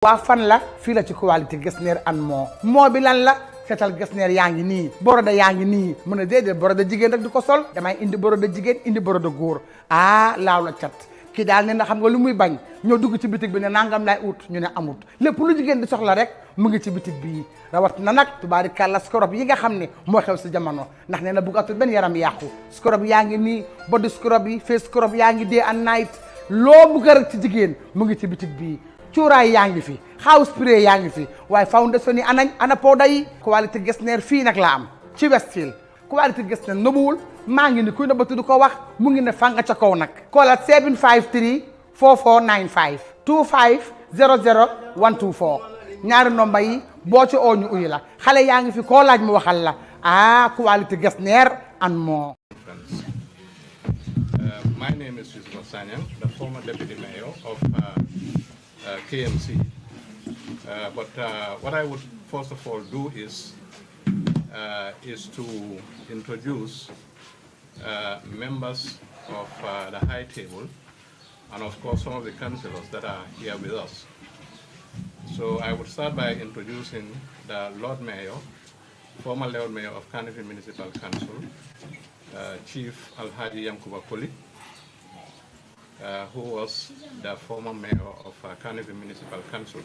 waa fan la fii la ci quality Getzner and moo bi lan la seetal Getzner yaa ngi nii borode yaa ngi nii mu ne déedéet borode jigéen rek di ko sol damay indi borode jigéen indi borode góor laaw la cat kii daal ne na xam nga lu muy bañ ñoo dugg ci bitig bi ne nangam lay ut ñu ne amut lépp lu jigéen di soxla rek mu ngi ci bitig bii rawat na nag tubaarikàlla scrub yi nga xam ne moo xew si jamono ndax nee na buggatul benn yaram yàqu scrub yaa ngi nii body scrub yi face scrub yaa ngi day and night loo bugg rek ci jigéen mu ngi ci bitig bii cuuraay yaa ngi fi house spray yaa ngi fi waaye foundation yi ana powder yi quality Getzner fii nag la am ci Westfield quality Getzner nëbuwul maa ngi ni kuy nëbbatu du ko wax mu ngi ne fanga ca kaw nag koolaat 753 4495 25 00 124 ñaari nomba yi boo ci oo ñu uyu la xale yaa ngi fi koo laaj mu waxal la quality Getzner and more. My name is Yusuf Sanyang, the former deputy mayor of KMC. But what I would first of all do is to introduce members of the high table and of course some of the councillors that are here with us. So I would start by introducing the Lord Mayor, former Lord Mayor of Carnival Municipal Council, Chief Alhaji Yankuba Colley, who was the former mayor of Carnival Municipal Council.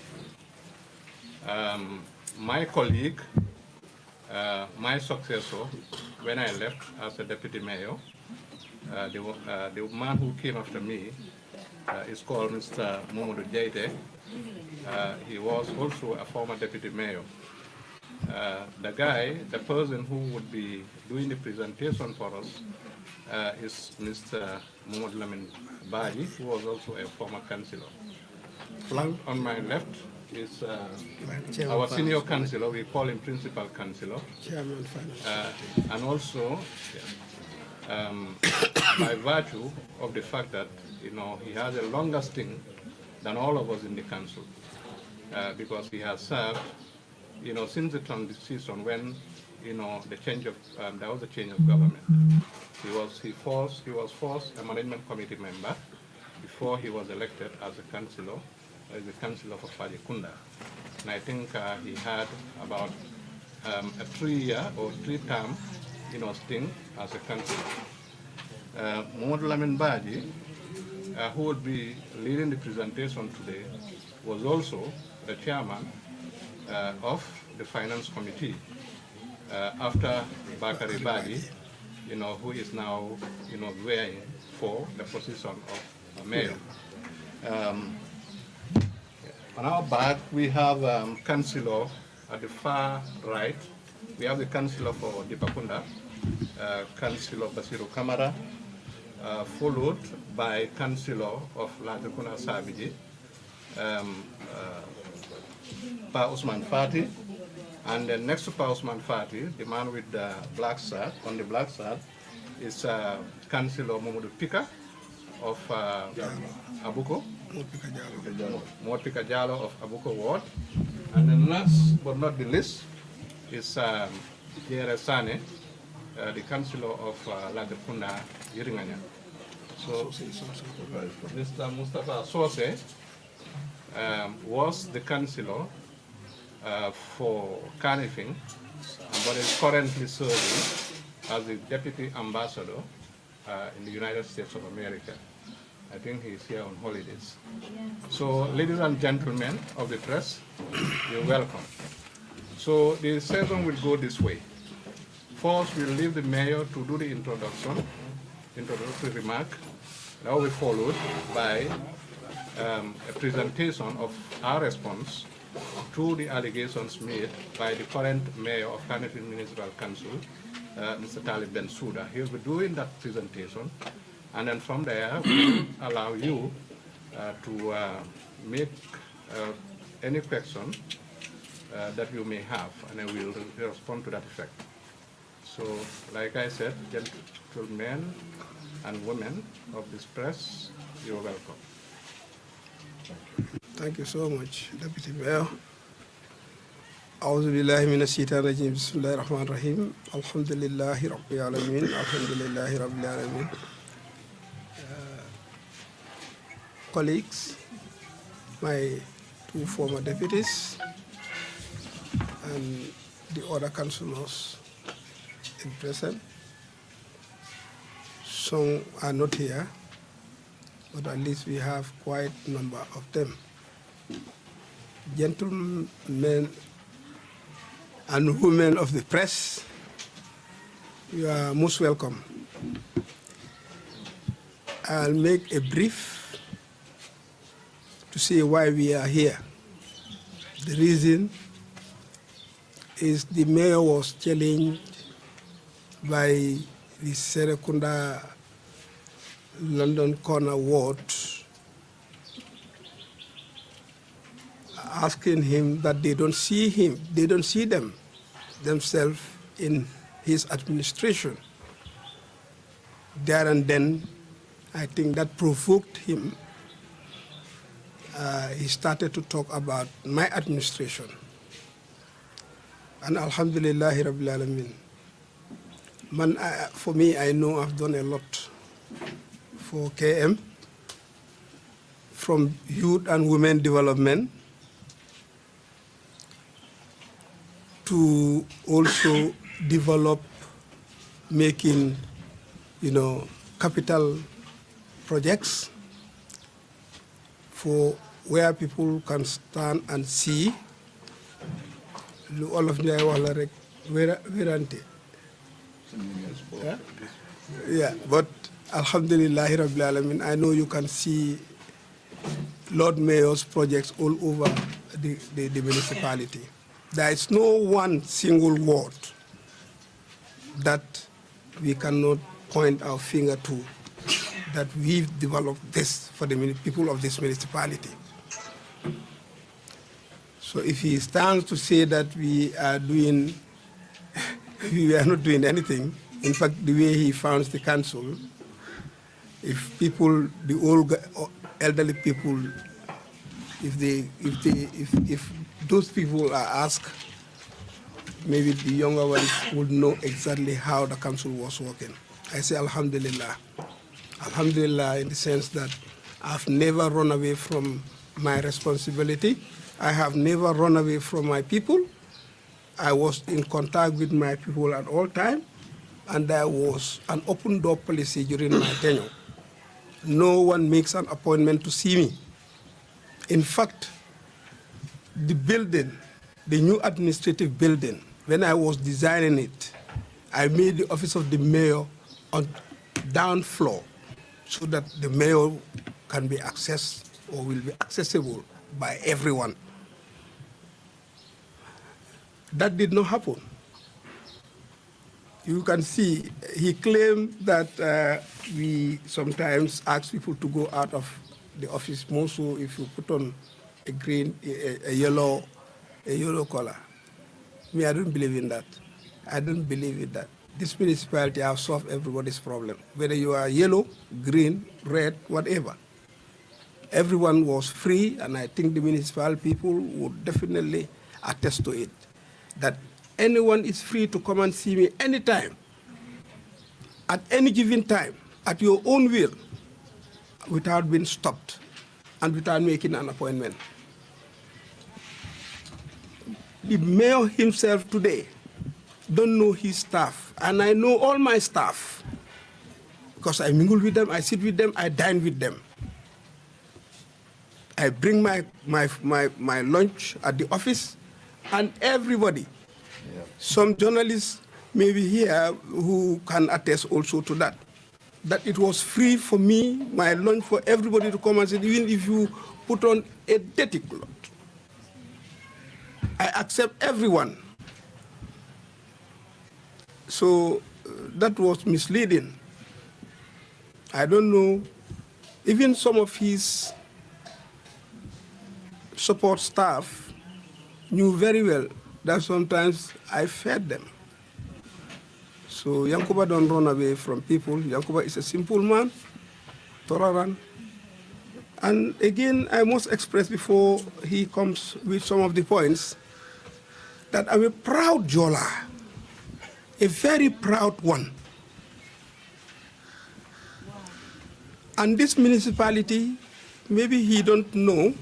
My colleague, my successor, when I left as a deputy mayor, the man who came after me is called Mr. Momodu Jaite. He was also a former deputy mayor. The person who would be doing the presentation for us is Mr. Momodu Lamin Baji, who was also a former councillor. Flanked on my left is our senior councillor, we call him principal councillor. And also, by virtue of the fact that he has a longer stint than all of us in the council, because he has served, since the transition when the change of there was a change of government. He was first a management committee member before he was elected as a councillor, the councillor for Fajikunda. And I think he had about a 3-year or 3-term stint as a councillor. Momodu Lamin Baji, who would be leading the presentation today, was also the chairman of the finance committee after Bakari Baji, who is now vying for the position of mayor. On our back, we have councillor at the far right. We have the councillor for Dipakunda, councillor Basiru Kamara, followed by councillor of Latakuna Sabiji, Pa Usman Fati, and then next to Pa Usman Fati, the man with the black shirt, on the black shirt, is Councillor Momodu Pika of Abuko, Mopika Jalo of Abuko Ward, and then last but not the least is Jere Sane, the Councillor of Latakunda Yiringanya. So Mr. Mustafa Sose was the councillor for Carnifing, but is currently serving as the deputy ambassador in the United States of America. I think he's here on holidays. So, ladies and gentlemen of the press, you're welcome. So, the session will go this way. First, we'll leave the mayor to do the introductory remark. That will be followed by a presentation of our response to the allegations made by the current mayor of Carnival Municipal Council, Mr. Talib Bensouda. He'll be doing that presentation, and then from there, we'll allow you to make any question that you may have, and then we'll respond to that effect. So, like I said, gentlemen and women of this press, you're welcome. Thank you so much, Deputy Mayor. أعوذ بالله من الشيطان الرجيم بسم الله الرحمن الرحيم الحمد لله رب العالمين الحمد لله رب العالمين. Colleagues, my 2 former deputies, and the other councillors in present. Some are not here, but at least we have quite a number of them. Gentlemen and women of the press, you are most welcome. I'll make a brief to say why we are here. The reason is the mayor was challenged by the Serekunda London Corner Ward, asking him that they don't see themselves in his administration. There and then, I think that provoked him. He started to talk about my administration. And alhamdulillahi rabbil alameen. For me, I know I've done a lot for KM, from youth and women development to also develop, making, capital projects for where people can stand and see. All of them werante. Yeah, but alhamdulillah rabbil alamin, I know you can see Lord Mayor's projects all over the municipality. There is no one single ward that we cannot point our finger to, that we've developed this for the people of this municipality. So if he stands to say that we are not doing anything, in fact, the way he founds the council, if people, the old elderly people, if those people are asked, maybe the younger ones would know exactly how the council was working. I say alhamdulillah. Alhamdulillah in the sense that I've never run away from my responsibility. I have never run away from my people. I was in contact with my people at all times, and there was an open door policy during my tenure. No one makes an appointment to see me. In fact, the building, the new administrative building, when I was designing it, I made the office of the mayor on down floor so that the mayor can be accessed or will be accessible by everyone. That did not happen. You can see, he claimed that we sometimes ask people to go out of the office, more so if you put on a yellow color. Me, I don't believe in that. I don't believe in that. This municipality has solved everybody's problem, whether you are yellow, green, red, whatever. Everyone was free, and I think the municipal people would definitely attest to it, that anyone is free to come and see me anytime, at any given time, at your own will, without being stopped and without making an appointment. The mayor himself today don't know his staff, and I know all my staff because I mingle with them, I sit with them, I dine with them. I bring my lunch at the office, and everybody. Yeah. Some journalists may be here who can attest also to that. That it was free for me, my lunch, for everybody to come and sit, even if you put on a dirty cloth. I accept everyone. So that was misleading. I don't know, even some of his support staff knew very well that sometimes I fed them. So Yankuba don't run away from people. Yankuba is a simple man, tolerant. And again, I must express before he comes with some of the points that I'm a proud Jola, a very proud one. And this municipality, maybe he don't know,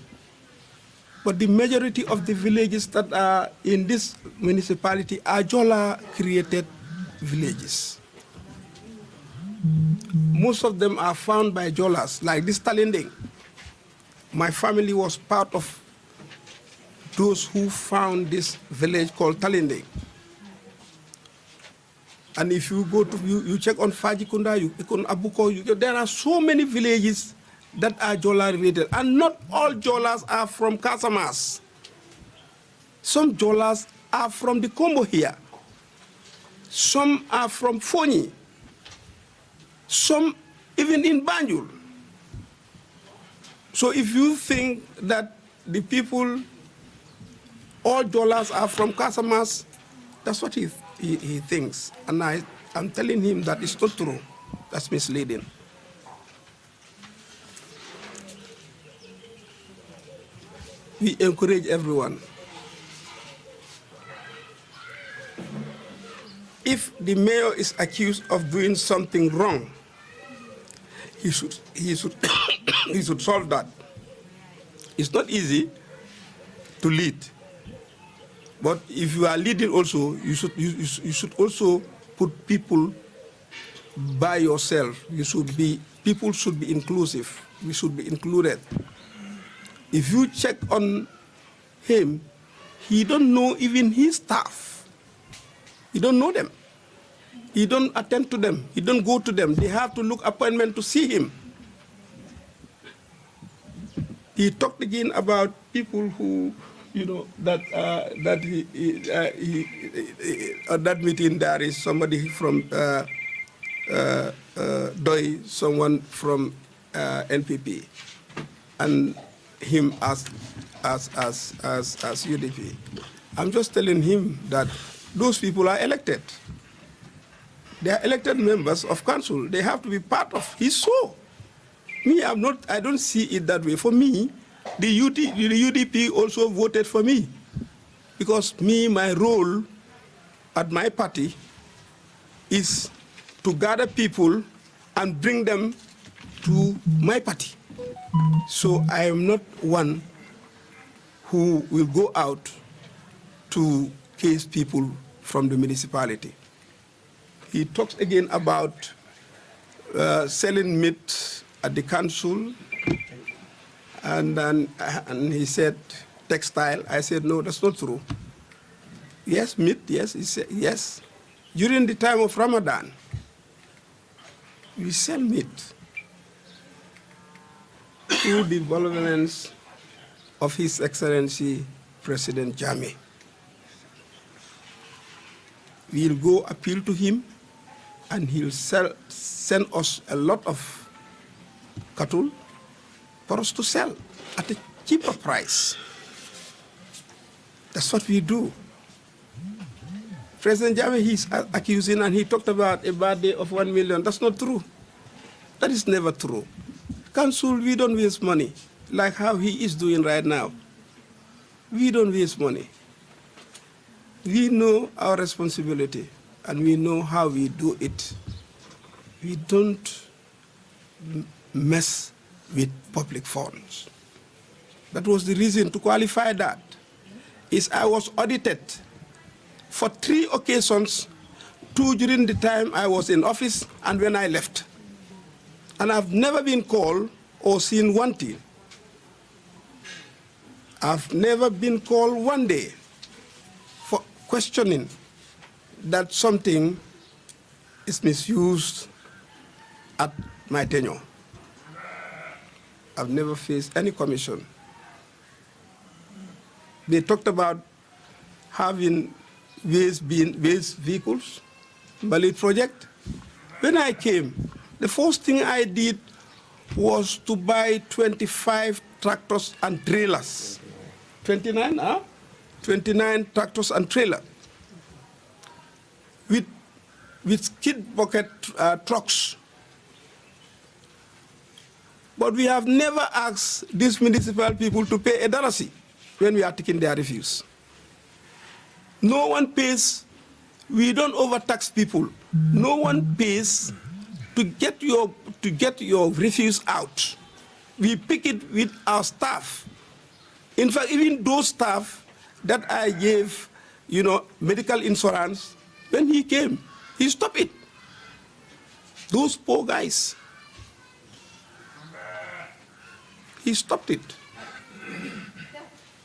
But the majority of the villages that are in this municipality are Jola-created villages. Most of them are found by Jolas, like this Talinding. My family was part of those who found this village called Talinding. And if you go to, you check on Fajikunda, you check on Abuko, there are so many villages that are Jola related. And not all Jolas are from Casamas. Some Jolas are from the Combo here. Some are from Foni. Some even in Banjul. So if you think that the people, all Jolas are from Casamas, that's what he thinks. And I'm telling him that it's not true. That's misleading. We encourage everyone. If the mayor is accused of doing something wrong, he should he should solve that. It's not easy to lead, but if you are leading also, you should also put people by yourself. People should be inclusive. We should be included. If you check on him, he don't know even his staff. He don't know them. He don't attend to them. He don't go to them. They have to look appointment to see him. He talked again about people who, that at that meeting there is somebody from Doi, someone from NPP, and him as UDP. I'm just telling him that those people are elected. They are elected members of council. They have to be part of his show. Me, I don't see it that way. For me, the UDP also voted for me. Because my role at my party is to gather people and bring them to my party. So I am not one who will go out to case people from the municipality. He talks again about selling meat at the council, and he said textile. I said, no, that's not true. Yes, meat, yes. He said, yes. During the time of Ramadan, we sell meat through the benevolence of His Excellency President Jammeh. We'll go appeal to him, and he'll send us a lot of cattle for us to sell at a cheaper price. That's what we do. President Jammeh, he's accusing, and he talked about a birthday of 1 million. That's not true. That is never true. Council, we don't waste money, like how he is doing right now. We don't waste money. We know our responsibility, and we know how we do it. We don't mess with public funds. That was the reason to qualify that. I was audited for 3 occasions, 2 during the time I was in office and when I left. And I've never been called or seen one thing. I've never been called one day for questioning that something is misused at my tenure. I've never faced any commission. They talked about having waste vehicles, Bali project. When I came, the first thing I did was to buy 25 tractors and trailers. 29, huh? 29 tractors and trailers with skid bucket trucks. But we have never asked these municipal people to pay a darasi when we are taking their refuse. No one pays. We don't overtax people. No one pays to get your refuse out. We pick it with our staff. In fact, even those staff that I gave, medical insurance, when he came, he stopped it. Those poor guys. He stopped it.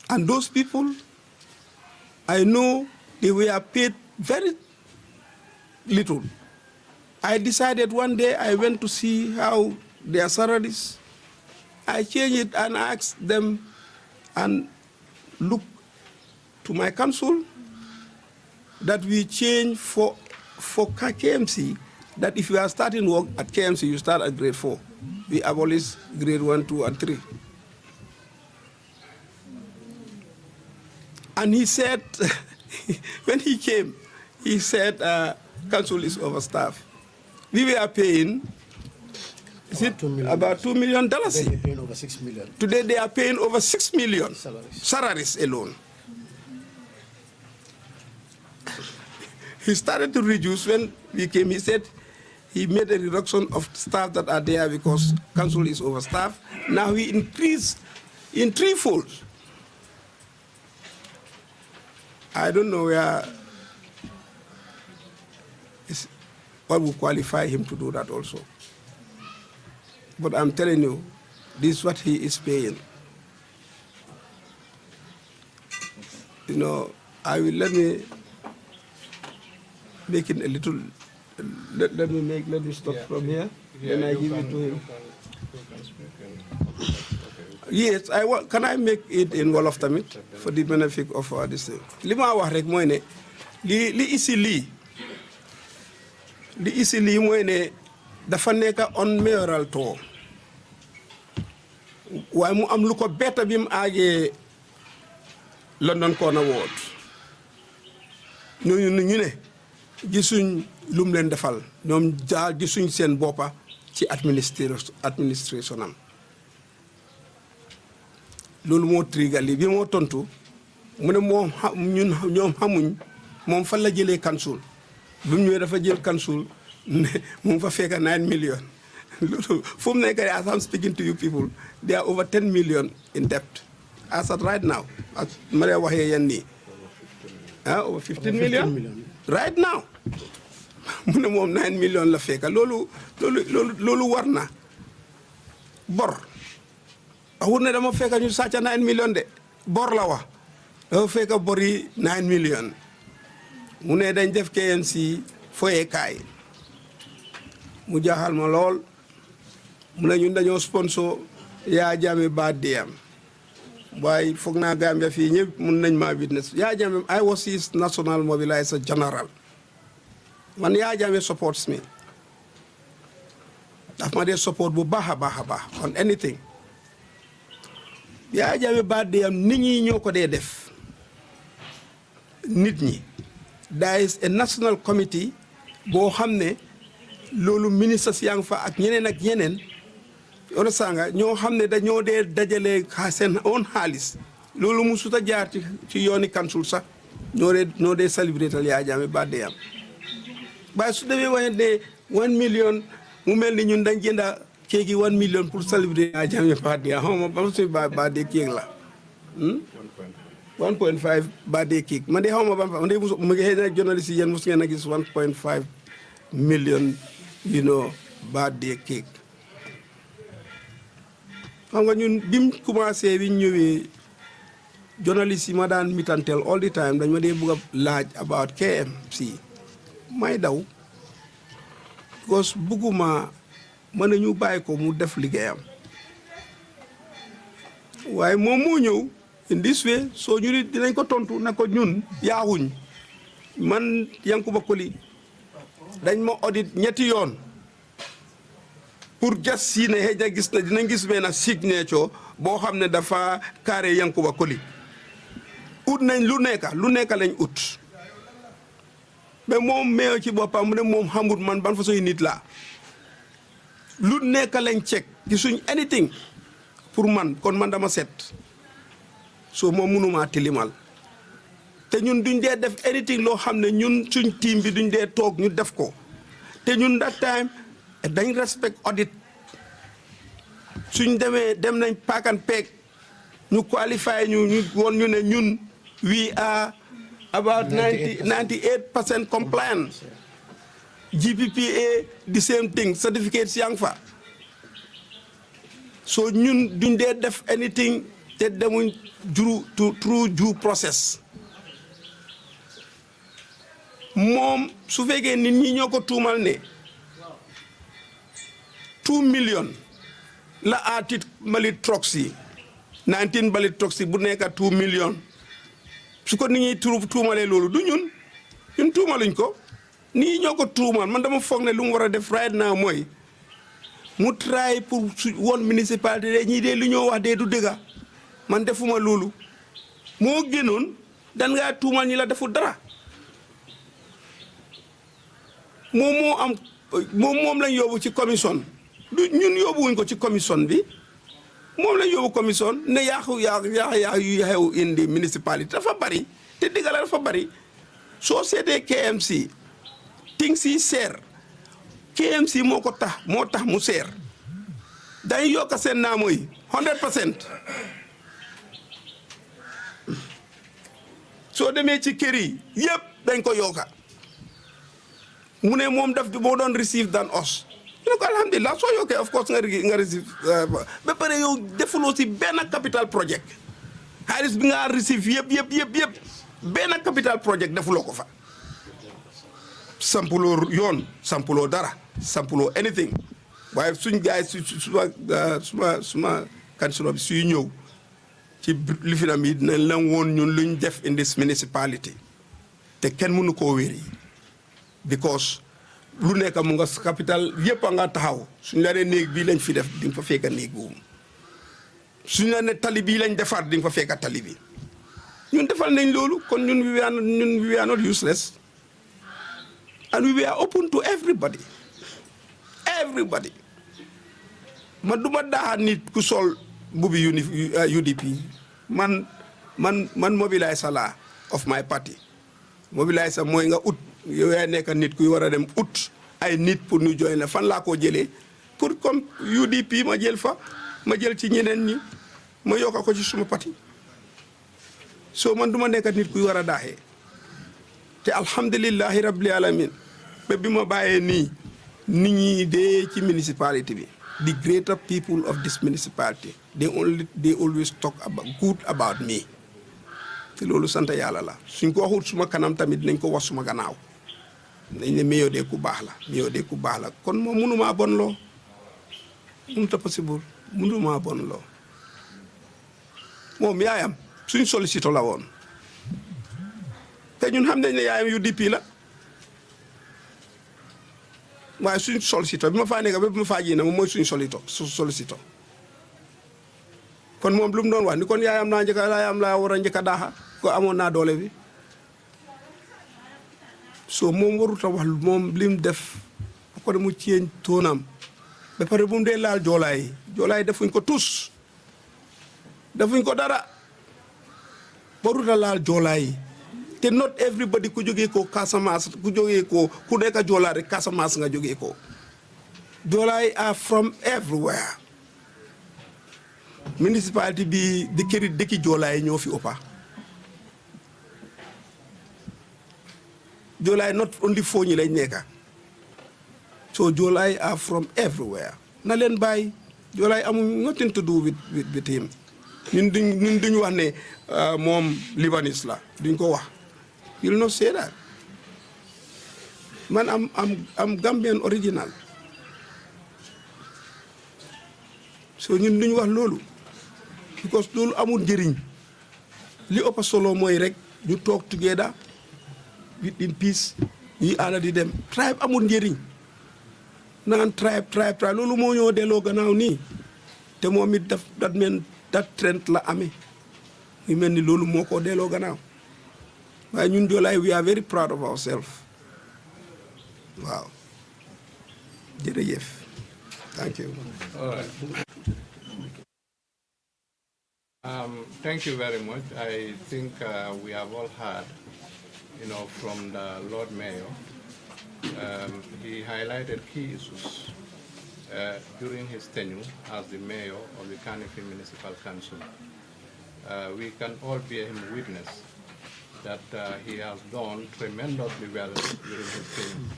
And those people, I know they were paid very little. I decided one day I went to see how their salaries. I changed it and asked them and look to my council that we change for Kmc, that if you are starting work at Kmc, you start at grade 4. We abolish grade 1, 2, and 3. And he said, when he came, he said, council is overstaffed. We were paying, about $2 million? Today they're paying over $6 million. Today they are paying over $6 million salaries alone. He started to reduce when we came. He said he made a reduction of staff that are there because council is overstaffed. Now he increased in threefold. I don't know what would qualify him to do that also. But I'm telling you, this is what he is paying. Let me make it a little, let me stop from here, then I give it to him. Yes, can I make it in Wolof tamit for the benefit of this thing? Li ma wax rek mooy ne li isi lii mooy ne dafa nekk on mayoral tour waaye mu am lu ko betta bi mu aagee London Corner Award ñu ne gisuñ lu mu leen defal ñoom gisuñ seen boppa ci administration am loolu moo trigger lii bi moo tontu mu ne ñoom xamuñ moom fan la jëlee council bi mu ñëwee dafa jël council ne mu ngi fa fekk 9 million loolu fu mu nekk as I'm speaking to you people they are over 10 million in debt as at right now as ma lay waxee yéen nii over 15 million right now mu ne moom 9 million la fekk loolu war na bor waxut ne dama fekk ñu sàcca 9 million de bor la wax dafa fekk bor yi 9 million mu ne dañ def KMC foyekaay mu jaaxal ma lool mu ne ñun dañoo sponsor Yaya Jammeh birthday am waaye foog naa Gambia fii ñëpp mun nañ maa witness Yaya Jammeh I was his national mobilizer general man Yaya Jammeh supports me daf ma dee support bu baax a baax on anything Yaya Jammeh birthday am nit ñi ñoo ko dee def nit ñi there is a national committee boo xam ne loolu ministres yaa ngi fa ak ñeneen wala sanga ñoo xam ne dañoo dee dajale seen own xaalis loolu mu suta jaar ci yooni council sax ñoo dee célébrer Yaya Jammeh birthday am waaye su demee waxee ne 1 million mu mel ni ñun dañ jënda kéegi 1 million pour célébrer Yaya Jammeh birthday am xawma ba su birthday kéeg la 1.5 birthday cake man de xawma ban fa man de mu ngi xëy na journaliste yi yéen mos ngeen a gis 1.5 million birthday cake xam nga ñun bim commencé bi ñëwee journaliste yi ma daan mitantel all the time dañ ma dee bëgg a laaj about KMC may daw because bëgguma mën nañu bàyyi ko mu def liggéeyam waaye moom moo ñëw in this way soo ñu ni dinañ ko tontu ne ko ñun yaaxuñ man Yankuba Colley dañ ma audit ñetti yoon pour jas si ne xëy na gis na dinañ gis benn signature boo xam ne dafa carré Yankuba Colley ut nañ lu nekk lañ ut mais moom meeyo ci boppam mu ne moom xamut man ban façon nit laa lu nekk lañ check gisuñ anything pour man kon man dama set so moom mënumaa tilimal te ñun duñ dee def anything loo xam ne ñun suñ team bi duñ dee toog ñu def ko te ñun that time dañ respect audit suñ dem nañ paak and peeg ñu qualify ñu woon ñu ne ñun we are about 98% compliant. GPPA the same thing, certificates yang fa. So ñun duñ dee def anything te demuñ through due process. Moom su fekkee nit ñi ñoo ko tuumal ne 2 million la atit mbalit trucks yi 19 mbalit trucks yi bu nekk 2 million su ko nit ñi tuumalee loolu du ñun tuumaluñ ko nit ñi ñoo ko tuumal. Man dama foog ne lu mu war a def right now mooy mu try pour woon municipalité de ñii de lu ñoo wax de du dëgga man defuma loolu moo gënoon dan ngaa tuumal ñi la deful dara. moom lañ yóbbu ci commission du ñun yóbbuwuñ ko ci commission bi moom lañ yóbbu commission ne yaaxu yu xew indi municipalité dafa bari te digga la dafa bari soo seetee KMC things yi seer KMC moo tax mu seer dañ yokka seen naamo yi 100%. soo demee ci kër yi yëpp dañ ko yokka mu ne moom moo doon receive than us ñu ne ko alhamdulilah soo yokkee of course nga receive ba pare yow defuloo si benn capital project xaalis bi nga receive yëpp benn capital project defuloo ko fa. sampuloo yoon sampuloo dara sampuloo anything waaye suñ gaay suma councilor bi suy ñëw ci lifinam yi dinañ la woon ñun luñ def in this municipality te kenn mënu koo wéri because lu nekk mu nga capital yëpp a nga taxaw suñ la ne néeg bii lañ fi def di nga fa fekk néeg boobu suñ la ne tali bii lañ defar di nga fa fekk tali bi ñun defal nañ loolu kon ñun we are not useless and we are open to everybody man duma daaxa nit ku sol bubi UDP man mobiliser la of my party mobiliser mooy nga ut yow yaa nekk nit kuy war a dem ut ay nit pour ñu join la fan laa koo jëlee pour comme UDP ma jël ci ñeneen ñi ma yokka ko ci suma parti soo man duma nekk nit kuy war a daaxee te alhamdulillahi rabbil alamin ba bi ma bàyyee nii nit ñi dee ci municipality bi the greater people of this municipality they always talk good about me te loolu sant yàlla la suñ ko waxut suma kanam tamit dinañ ko wax suma gannaaw dañ ne meyo de ku baax la kon moom mënumaa bon loo mënuta possible mënumaa bon loo moom yaayam suñ sollicito la woon te ñun xam nañ ne yaayam UDP la waaye suñ sollicito bi ma faa nekk ba bi ma faa ji na moom mooy suñ sollicito kon moom lu mu doon wax ni kon yaayam laa war a njëkk a daaxa ko amoon naa doole bi so moom warut a wax moom lim def ba pare mu ceeñ tóonam ba pare bu mu dee laal joolaay defuñ ko tus defuñ ko dara warut a laal joolaay te not everybody ku jógee ko Casamance ku jógee ko ku nekk joolaa rek Casamance nga jógee ko joolaay are from everywhere municipality bi dëkki joolaay ñoo fi ëppa joolaay not only foo ñi lañ nekka so joolaay are from everywhere na leen bàyyi joolaay amul nothing to do with him ñun duñ wax ne moom Libanese la duñ ko wax you'll not say that man am Gambian original so ñun duñ wax loolu because loolu amul njëriñ li ëpp solo mooy rek ñu toog together in peace ñuy ànd di dem tribe amul njëriñ naan tribe loolu moo ñoo delloo gannaaw nii te moom it that trend la amee ñu mel ni loolu moo ko delloo gannaaw waaye ñun Joolaay we are very proud of ourselves waaw jërëjëf thank you. All right. Thank you very much. I think we have all heard, from the Lord Mayor. He highlighted key issues during his tenure as the mayor of the Ex-Kmc Municipal Council. we can all bear him witness that he has done tremendously well during his term.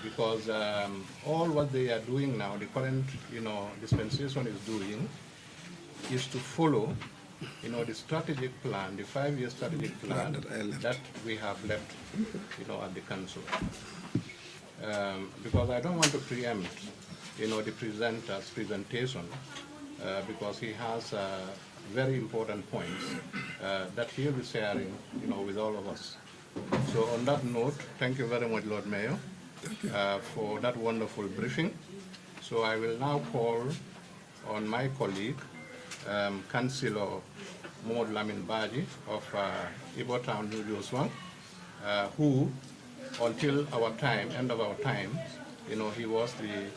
Because all what they are doing now, the current, dispensation is doing, is to follow, the strategic plan, the 5-year strategic plan that we have left, at the council. Because I don't want to preempt, the presenter's presentation, because he has very important points that he'll be sharing, with all of us. So on that note, thank you very much, Lord Mayor, for that wonderful briefing. So I will now call on my colleague, Councillor Maud Lamin Baji of Ibo Town, New Joshua, who, until our time, end of our time, he was the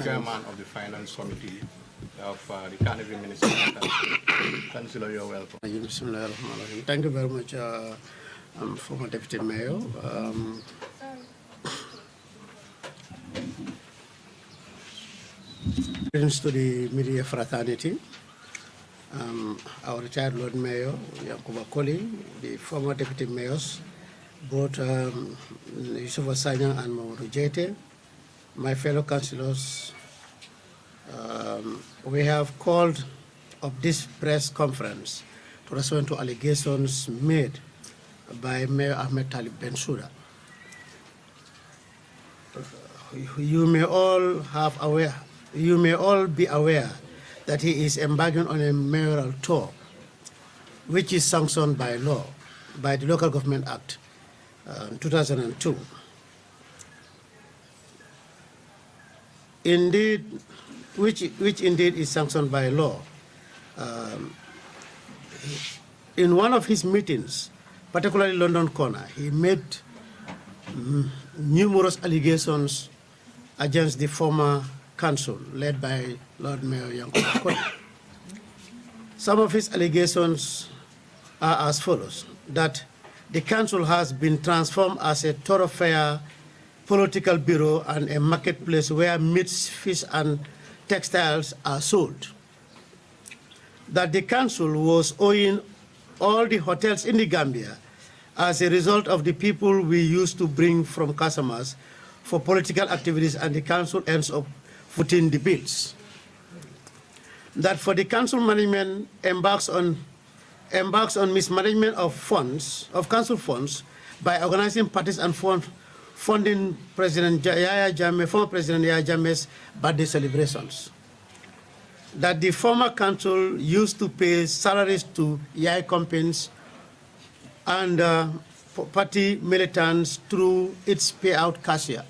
chairman of the Finance Committee of the Carnival Municipal Council. Councillor, you're welcome. Thank you very much, former Deputy Mayor. Greetings to the media fraternity. Our retired Lord Mayor, Yankuba Colley, the former Deputy Mayors, both Yusuf Asanya and Mamadou Jete, my fellow councillors. We have called up this press conference to respond to allegations made by Mayor Ahmed Talib Bensouda. You may all be aware that he is embarking on a mayoral tour, which is sanctioned by law, by the Local Government Act 2002. Indeed, which indeed is sanctioned by law. In one of his meetings, particularly London Corner, he made numerous allegations against the former council led by Lord Mayor Yankuba Colley. Some of his allegations are as follows: that the council has been transformed as a thoroughfare political bureau and a marketplace where meat, fish, and textiles are sold. That the council was owing all the hotels in the Gambia as a result of the people we used to bring from customers for political activities, and the council ends up footing the bills. That for the council management embarks on mismanagement of funds, of council funds, by organizing parties and funding President Yahya Jammeh, former President Yahya Jammeh's birthday celebrations. That the former council used to pay salaries to Yahya companies and party militants through its payout cashier.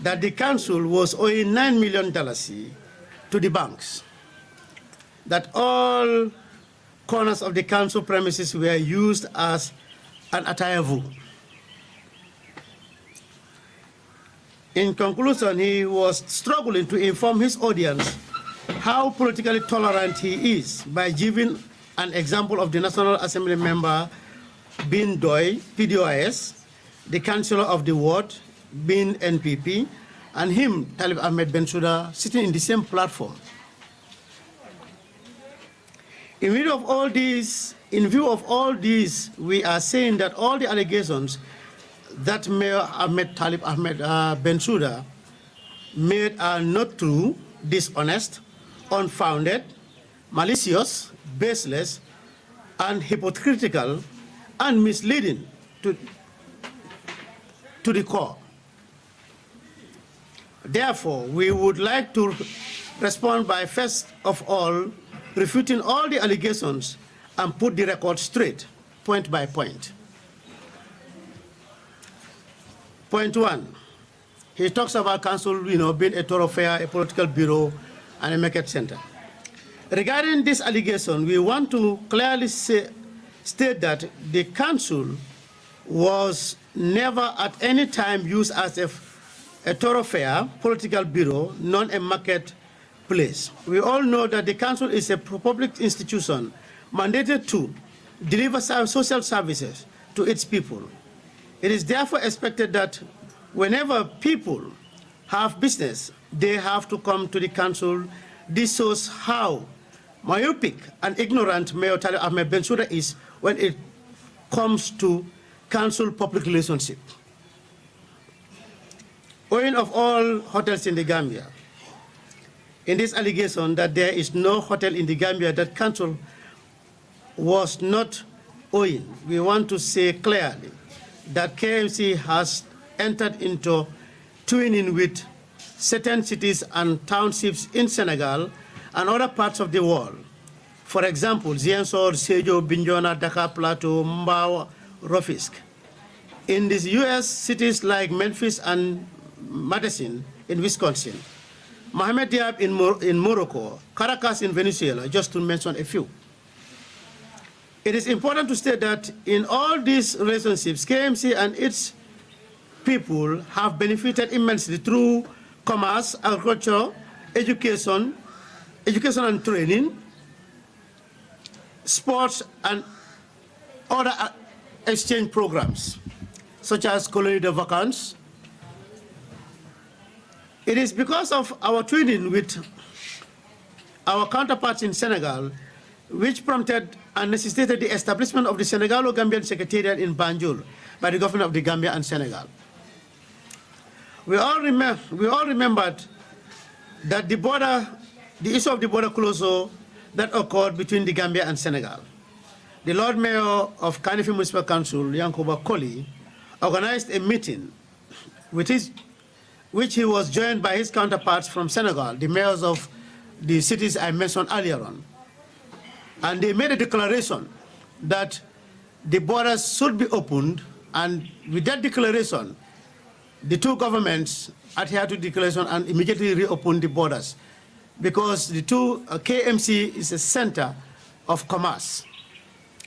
That the council was owing $9 million to the banks. That all corners of the council premises were used as an attire-vu. In conclusion, he was struggling to inform his audience how politically tolerant he is by giving an example of the National Assembly member being DOI, PDOIS, the councillor of the ward being NPP, and him, Talib Ahmed Bensouda, sitting in the same platform. In view of all these, we are saying that all the allegations that Mayor Ahmed Talib Ahmed Bensouda made are not true, dishonest, unfounded, malicious, baseless, and hypocritical, and misleading to the core. Therefore, we would like to respond by first of all refuting all the allegations and put the record straight, point by point. Point one, he talks about council, being a thoroughfare, a political bureau, and a market center. Regarding this allegation, we want to clearly state that the council was never at any time used as a thoroughfare political bureau, not a market place. We all know that the council is a public institution mandated to deliver social services to its people. It is therefore expected that whenever people have business, they have to come to the council. This shows how myopic and ignorant Mayor Talib Ahmed Bensouda is when it comes to council public relationship. Owing of all hotels in the Gambia, in this allegation that there is no hotel in the Gambia that council was not owing, we want to say clearly that KMC has entered into twinning with certain cities and townships in Senegal and other parts of the world. For example, Ziguinchor, Sédhiou, Bignona, Dakar Plateau, Mbao, Rufisque. In the U.S. cities like Memphis and Madison in Wisconsin, Mohamed Diab in Morocco, Caracas in Venezuela, just to mention a few. It is important to state that in all these relationships, KMC and its people have benefited immensely through commerce, agriculture, education and training, sports, and other exchange programs, such as Colonie de Vacances. It is because of our twinning with our counterparts in Senegal, which prompted and necessitated the establishment of the Senegalo-Gambian Secretariat in Banjul by the government of the Gambia and Senegal. We all remembered that the issue of the border closure that occurred between the Gambia and Senegal. The Lord Mayor of Kanifing Municipal Council, Yankuba Colley, organized a meeting which he was joined by his counterparts from Senegal, the mayors of the cities I mentioned earlier on. And they made a declaration that the borders should be opened, and with that declaration, the two governments adhered to the declaration and immediately reopened the borders, because the KMC is a center of commerce.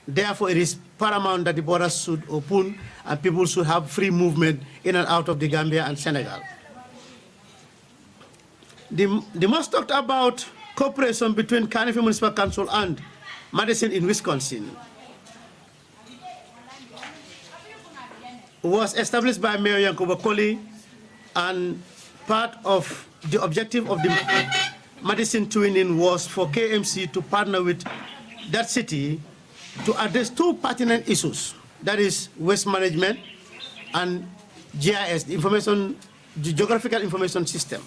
Therefore, it is paramount that the borders should open and people should have free movement in and out of the Gambia and Senegal. The most talked about cooperation between Kanifing Municipal Council and Madison in Wisconsin was established by Mayor Yankuba Colley, and part of the objective of the Madison twinning was for KMC to partner with that city to address two pertinent issues, that is waste management and GIS, the Geographical Information System.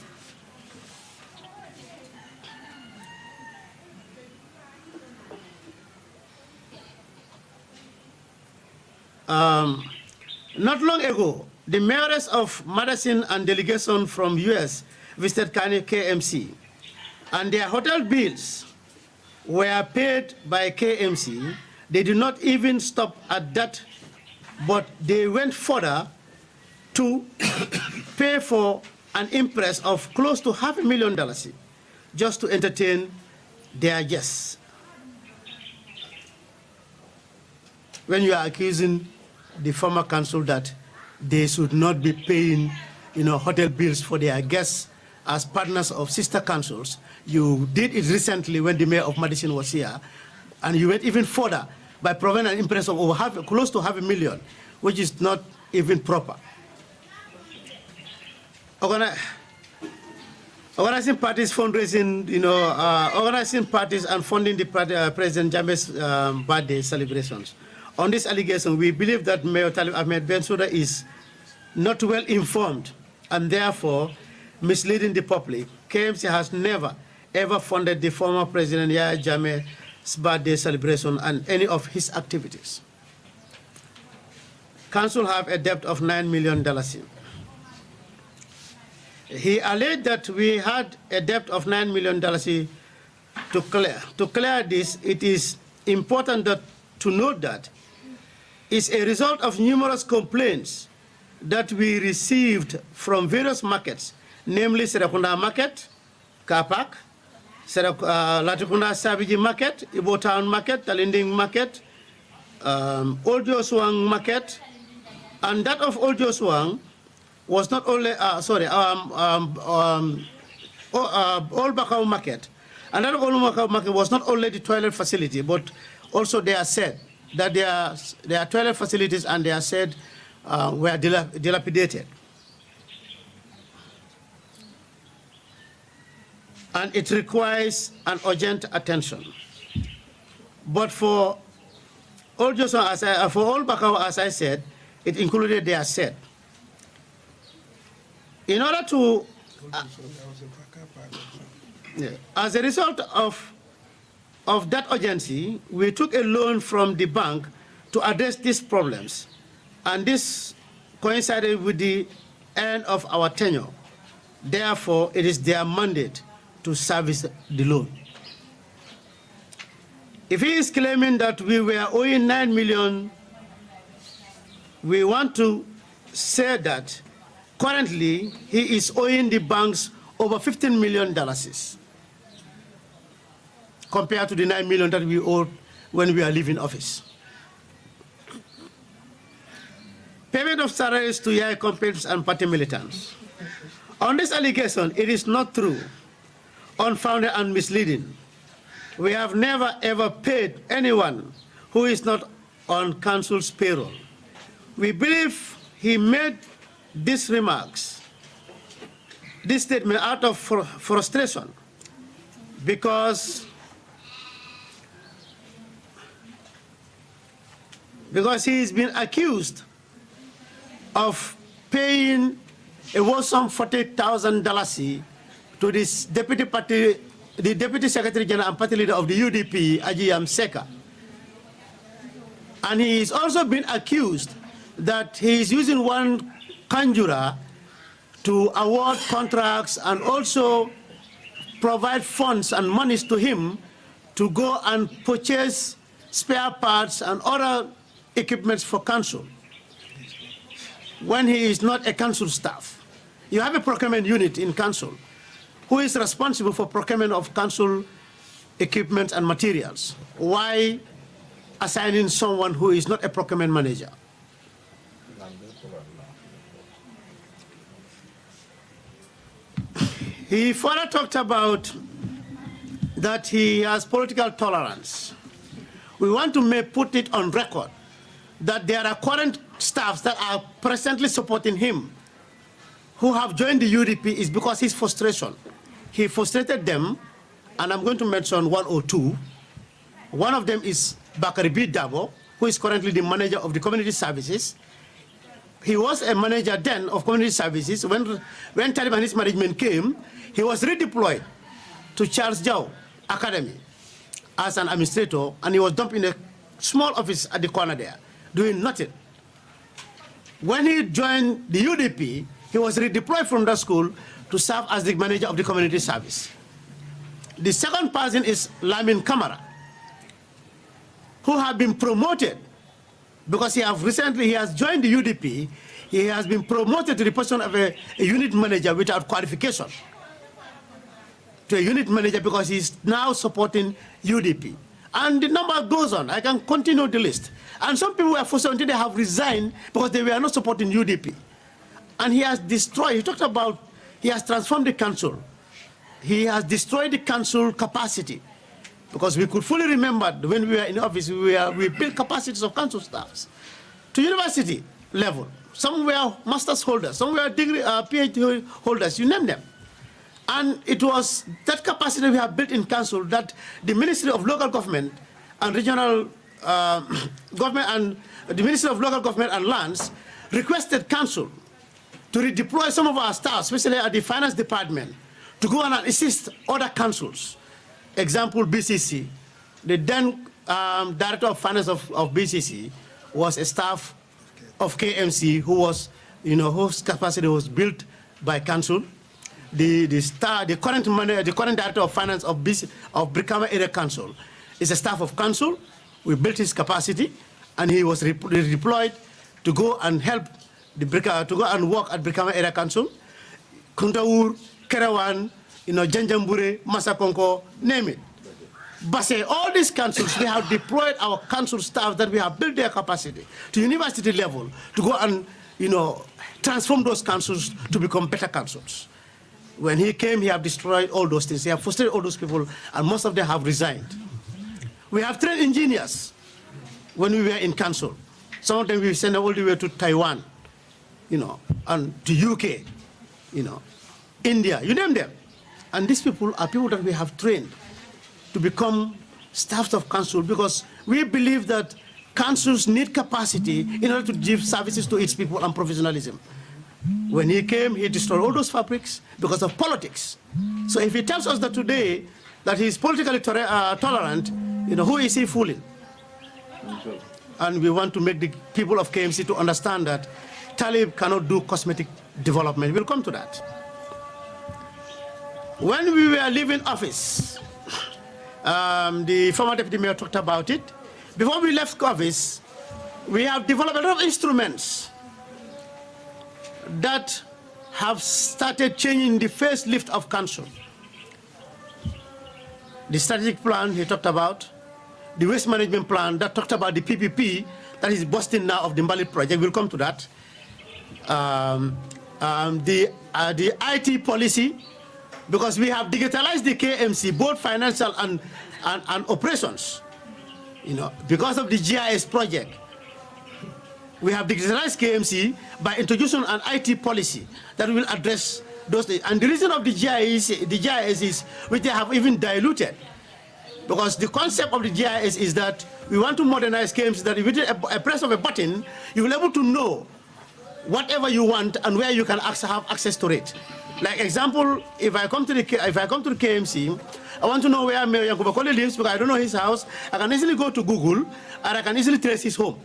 Not long ago, the mayors of Madison and delegation from US visited KMC, and their hotel bills were paid by KMC. They did not even stop at that, but they went further to pay for an impress of close to $500,000 just to entertain their guests. When you are accusing the former council that they should not be paying, hotel bills for their guests as partners of sister councils, you did it recently when the mayor of Madison was here, and you went even further by providing an impress of close to $500,000, which is not even proper. Organizing parties, fundraising, organizing parties and funding the President Jammeh's birthday celebrations. On this allegation, we believe that Mayor Talib Ahmed Bensouda is not well informed and therefore misleading the public. KMC has never, ever funded the former President Yahya Jammeh's birthday celebration and any of his activities. Council have a debt of $9 million. He alleged that we had a debt of $9 million to clear. To clear this, it is important to note that it's a result of numerous complaints that we received from various markets, namely Serakunda Market, Kapak, Latrikunda Sabiji Market, Ibo Town Market, Talinding Market, Old Joswang Market, and that of Old Joswang was not only, Old Bakau Market, and that of Old Bakau Market was not only the toilet facility, but also they are said that their toilet facilities and they are said were dilapidated. and it requires an urgent attention. But for all Johnson, for all Bakawa, as I said, it included their set. In order to, as a result of that urgency, we took a loan from the bank to address these problems, and this coincided with the end of our tenure. Therefore, it is their mandate to service the loan. If he is claiming that we were owing 9 million, we want to say that currently he is owing the banks over $15 million compared to the 9 million that we owed when we are leaving office. Payment of salaries to YI companies and party militants. On this allegation, it is not true, unfounded and misleading. We have never ever paid anyone who is not on council's payroll. We believe he made these remarks, this statement out of frustration because he is being accused of paying a wholesome $40,000 to this the Deputy Secretary General and Party Leader of the UDP, Ex-Kmc. And he is also been accused that he is using one conjurer to award contracts and also provide funds and monies to him to go and purchase spare parts and other equipments for council when he is not a council staff. You have a procurement unit in council who is responsible for procurement of council equipment and materials. Why assigning someone who is not a procurement manager? He further talked about that he has political tolerance. We want to put it on record that there are current staffs that are presently supporting him who have joined the UDP is because his frustration. He frustrated them, and I'm going to mention one or two. One of them is Bakari B. Dabo, who is currently the manager of the community services. He was a manager then of community services. When Taliban his management came, he was redeployed to Charles Jau Academy as an administrator, and he was dumped in a small office at the corner there, doing nothing. When he joined the UDP, he was redeployed from that school to serve as the manager of the community service. The second person is Lamin Kamara, who have been promoted because he has joined the UDP. He has been promoted to the position of a unit manager without qualification, to a unit manager because he's now supporting UDP. And the number goes on. I can continue the list. And some people were frustrated until they have resigned because they were not supporting UDP. And he has destroyed, he talked about, he has transformed the council. He has destroyed the council capacity. Because we could fully remember when we were in office, we built capacities of council staffs to university level. Some were master's holders, some were degree, PhD holders, you name them. And it was that capacity we have built in council that the Ministry of Local Government and Regional Government and the Ministry of Local Government and Lands requested council to redeploy some of our staff, especially at the finance department, to go and assist other councils. Example, BCC. The then director of finance of BCC was a staff of KMC who was, whose capacity was built by council. The current director of finance of Brikama Area Council is a staff of council. We built his capacity, and he was redeployed to go and help to go and work at Brikama Area Council, Kuntaur, Kerawan, Janjambure, Masakonko, name it. But all these councils, they have deployed our council staff that we have built their capacity to university level to go and, transform those councils to become better councils. When he came, he have destroyed all those things. He have frustrated all those people, and most of them have resigned. We have trained engineers when we were in council. Some of them we sent all the way to Taiwan, and to UK, India, you name them. And these people are people that we have trained to become staffs of council, because we believe that councils need capacity in order to give services to its people and professionalism. When he came, he destroyed all those fabrics because of politics. So if he tells us that today that he's politically tolerant, who is he fooling? And we want to make the people of KMC to understand that Talib cannot do cosmetic development. We'll come to that. When we were leaving office, the former deputy mayor talked about it. Before we left office, we have developed a lot of instruments that have started changing the facelift of council. The strategic plan he talked about, the waste management plan that talked about the PPP that is busting now of the Mbalit project. We'll come to that. The IT policy, because we have digitalized the KMC, both financial and operations. Because of the GIS project, we have digitalized KMC by introducing an IT policy that will address those things. And the reason of the GIS is, which they have even diluted, because the concept of the GIS is that we want to modernize KMC, that with a press of a button, you will be able to know whatever you want and where you can have access to it. Like example, if I come to the KMC, I want to know where Mayor Yankuba Colley lives because I don't know his house. I can easily go to Google and I can easily trace his home.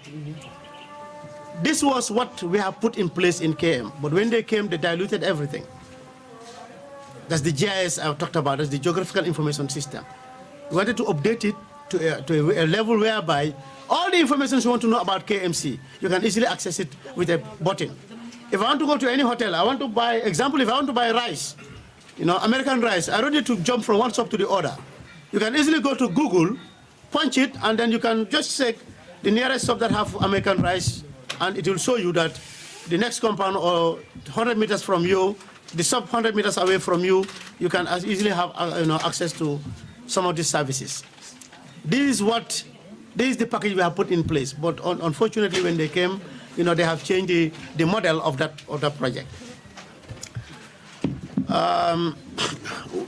This was what we have put in place in KM, but when they came, they diluted everything. That's the GIS I talked about, that's the Geographical Information System. We wanted to update it to a level whereby all the information you want to know about KMC, you can easily access it with a button. If I want to go to any hotel, I want to buy, example, if I want to buy rice, American rice, I don't need to jump from one shop to the other. You can easily go to Google, punch it, and then you can just check the nearest shop that have American rice, and it will show you that the next compound or 100 meters from you, the shop 100 meters away from you, you can easily have access to some of these services. This is the package we have put in place, but unfortunately when they came, they have changed the model of that project.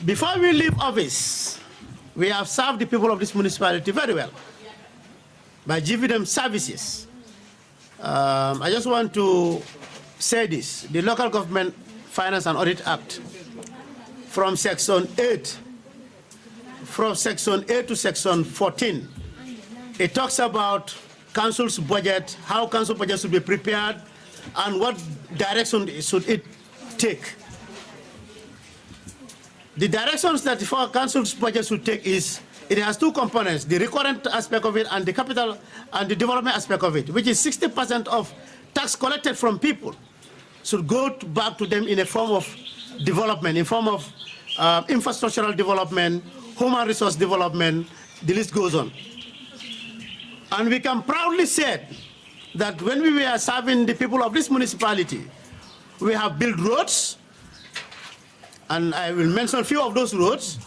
Before we leave office, we have served the people of this municipality very well by giving them services. I just want to say this. The Local Government Finance and Audit Act, from Section 8 to Section 14, it talks about council's budget, how council budget should be prepared, and what direction should it take. The directions that for council's budget should take is, it has two components, the recurrent aspect of it and the capital and the development aspect of it, which is 60% of tax collected from people should go back to them in a form of development, in form of infrastructural development, human resource development, the list goes on. And we can proudly say that when we were serving the people of this municipality, we have built roads, and I will mention a few of those roads.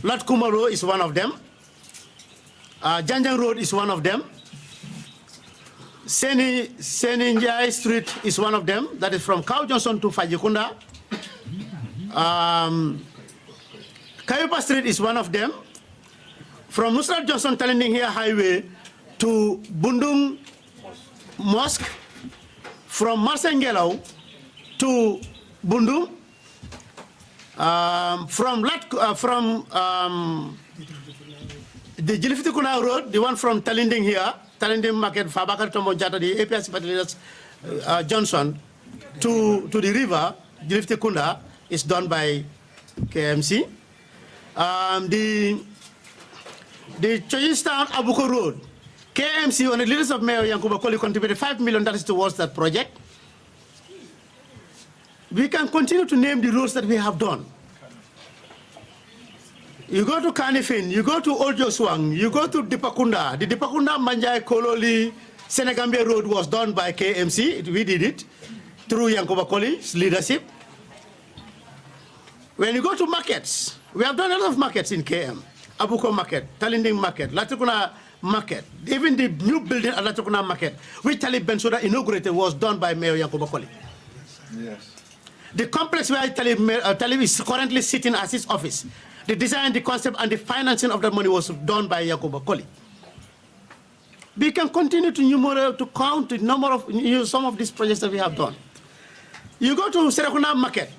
Lat Kuma Road is one of them. Janjang Road is one of them. Seninjai Street is one of them. That is from Cow Johnson to Fajikunda. Kayupa Street is one of them. From Nusrat Johnson Talending here Highway to Bundung Mosque. From Marsengelau to Bundung. From the Jilifitikuna Road, the one from Talinding here, Talinding Market, Fabakar Tombo Jata, the APS Patriots Johnson, to the river, Jilifitikunda, is done by KMC. The Chojistown Abuko Road, KMC, on the leaders of Mayor Yankuba Colley, contributed $5 million towards that project. We can continue to name the roads that we have done. You go to Kanifin, you go to Old Joswang, you go to Dipakunda. The Dipakunda Manjai Kololi Senegambia Road was done by KMC. We did it through Yankuba Colley's leadership. When you go to markets, we have done a lot of markets in KM. Abuko Market, Talinding Market, Latukuna Market, even the new building at Latukuna Market, which Talib Bensouda inaugurated, was done by Mayor Yankuba Colley. Yes. The complex where Talib is currently sitting as his office, the design, the concept, and the financing of that money was done by Yankuba Colley. We can continue to count the number of some of these projects that we have done. You go to Serakuna Market.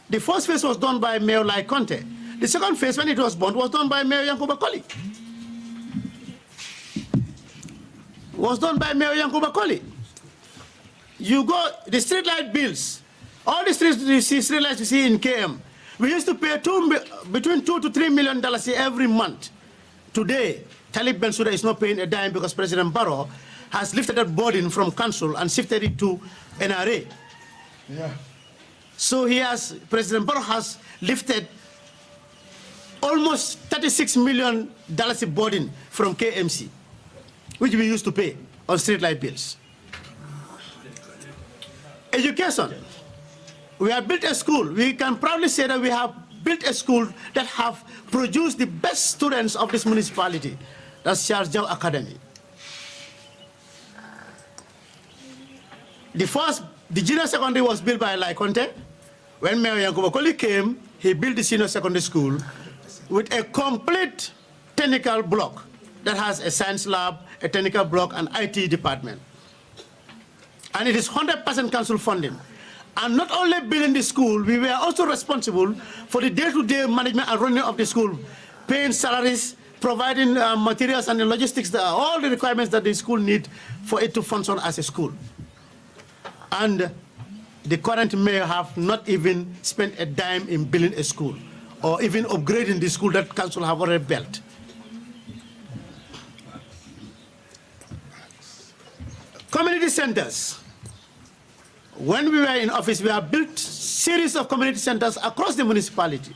The first phase was done by Mayor Lai Conte. The second phase, when it was born, was done by Mayor Yankuba Colley. Was done by Mayor Yankuba Colley. You go, the street light bills, all the street lights you see in KM, we used to pay between $2 to $3 million every month. Today, Talib Bensouda is not paying a dime because President Barrow has lifted that burden from council and shifted it to NRA. Yeah. So President Barrow has lifted almost $36 million burden from KMC, which we used to pay on street light bills. Education. We have built a school. We can proudly say that we have built a school that have produced the best students of this municipality. That's Charles Jow Academy. The junior secondary was built by Lai Conte. When Mayor Yankuba Colley came, he built the senior secondary school with a complete technical block that has a science lab, a technical block, and IT department. And it is 100% council funding. And not only building the school, we were also responsible for the day-to-day management and running of the school, paying salaries, providing materials and the logistics, all the requirements that the school need for it to function as a school. And the current mayor have not even spent a dime in building a school or even upgrading the school that council have already built. Community centers. When we were in office, we have built series of community centers across the municipality,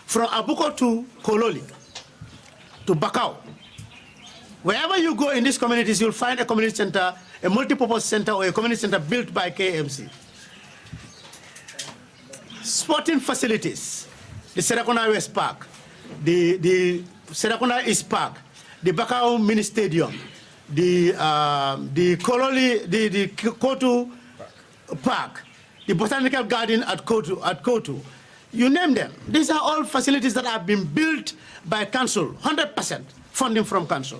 from Abuko to Kololi, to Bakau. Wherever you go in these communities, you'll find a community center, a multi-purpose center, or a community center built by KMC. Sporting facilities, the Serakuna West Park, the Serakuna East Park, the Bakau Mini Stadium, the Kololi, the Kotu Park, the Botanical Garden at Kotu, you name them. These are all facilities that have been built by council, 100% funding from council.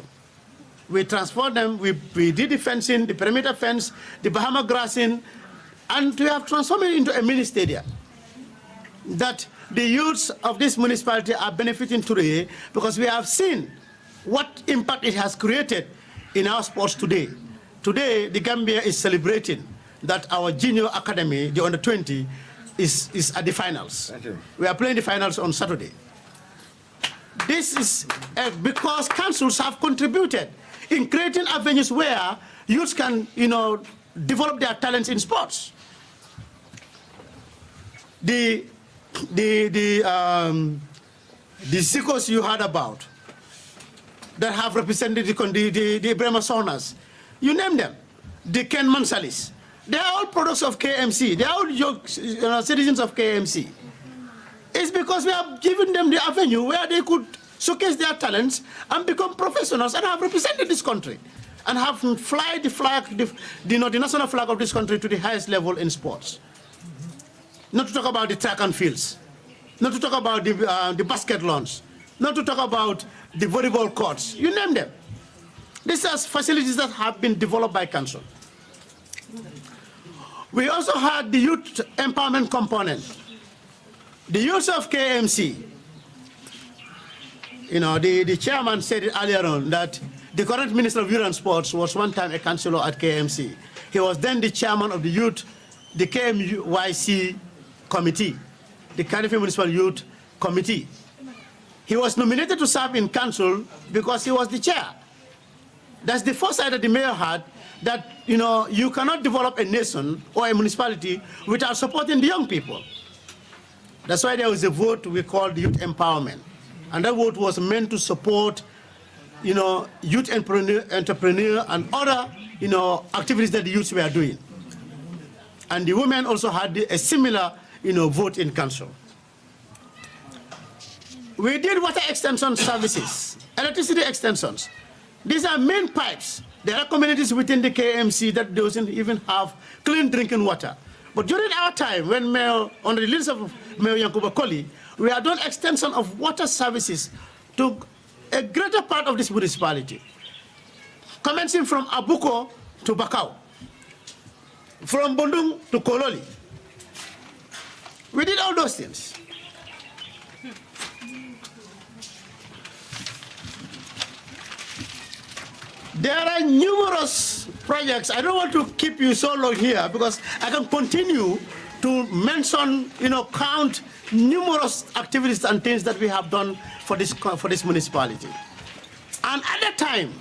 We transport them, we did the fencing, the perimeter fence, the Bahama grassing, and we have transformed it into a mini stadium that the youths of this municipality are benefiting today because we have seen what impact it has created in our sports today. Today, the Gambia is celebrating that our junior academy, the under-20, is at the finals. Thank you. We are playing the finals on Saturday. This is because councils have contributed in creating avenues where youths can, develop their talents in sports. The Zikos you heard about that have represented the Bremer Saunas, you name them, the Ken Mansalis. They are all products of KMC. They are all citizens of KMC. It's because we have given them the avenue where they could showcase their talents and become professionals and have represented this country and have fly the flag, the national flag of this country to the highest level in sports. Not to talk about the track and fields, not to talk about the basket lawns, not to talk about the volleyball courts, you name them. These are facilities that have been developed by council. We also had the youth empowerment component. The youth of KMC, the chairman said it earlier on that the current Minister of Youth and Sports was one time a councillor at KMC. He was then the chairman of the KMYC committee, the Cardiff Municipal Youth Committee. He was nominated to serve in council because he was the chair. That's the foresight that the mayor had, that you cannot develop a nation or a municipality without supporting the young people. That's why there was a vote we called youth empowerment. And that vote was meant to support youth entrepreneur and other activities that the youths were doing. And the women also had a similar vote in council. We did water extension services, electricity extensions. These are main pipes. There are communities within the KMC that doesn't even have clean drinking water. But during our time, when on the leadership of Mayor Yankuba Colley, we have done extension of water services to a greater part of this municipality, commencing from Abuko to Bakau, from Bondung to Kololi. We did all those things. There are numerous projects. I don't want to keep you so long here because I can continue to mention, count numerous activities and things that we have done for this municipality. And at that time,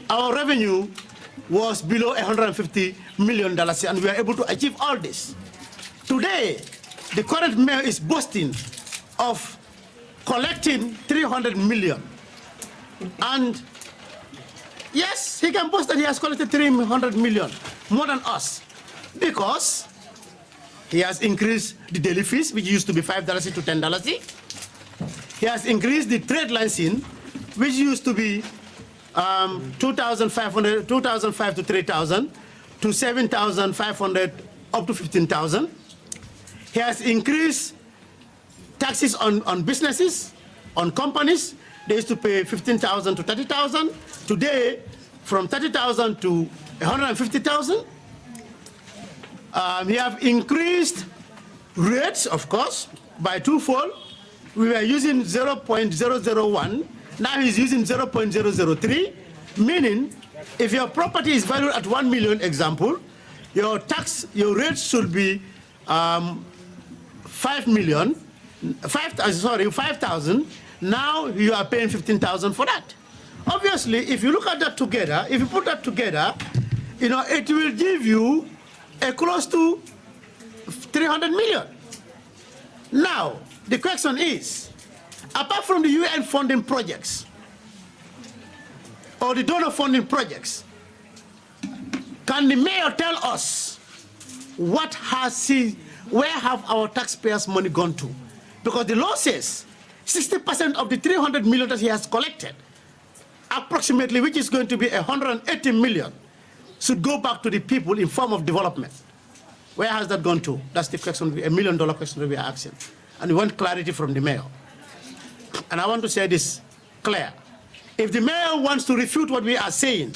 our revenue was below $150 million, and we are able to achieve all this. Today, the current mayor is boasting of collecting 300 million. And yes, he can boast that he has collected 300 million, more than us, because he has increased the daily fees, which used to be $5 to $10. He has increased the trade licensing, which used to be 2,500 to 3,000 to 7,500 up to 15,000. He has increased taxes on businesses, on companies. They used to pay 15,000 to 30,000. Today, from 30,000 to 150,000. We have increased rates, of course, by twofold. We were using 0.001. Now he's using 0.003, meaning if your property is valued at 1 million, example, your rate should be 5,000. Now you are paying 15,000 for that. Obviously, if you look at that together, if you put that together, it will give you a close to 300 million. Now, the question is, apart from the UN funding projects or the donor funding projects, can the mayor tell us where have our taxpayers' money gone to? Because the law says 60% of the 300 million that he has collected, approximately, which is going to be 180 million, should go back to the people in form of development. Where has that gone to? That's the question, $1 million question that we are asking. And we want clarity from the mayor. And I want to say this clear. If the mayor wants to refute what we are saying,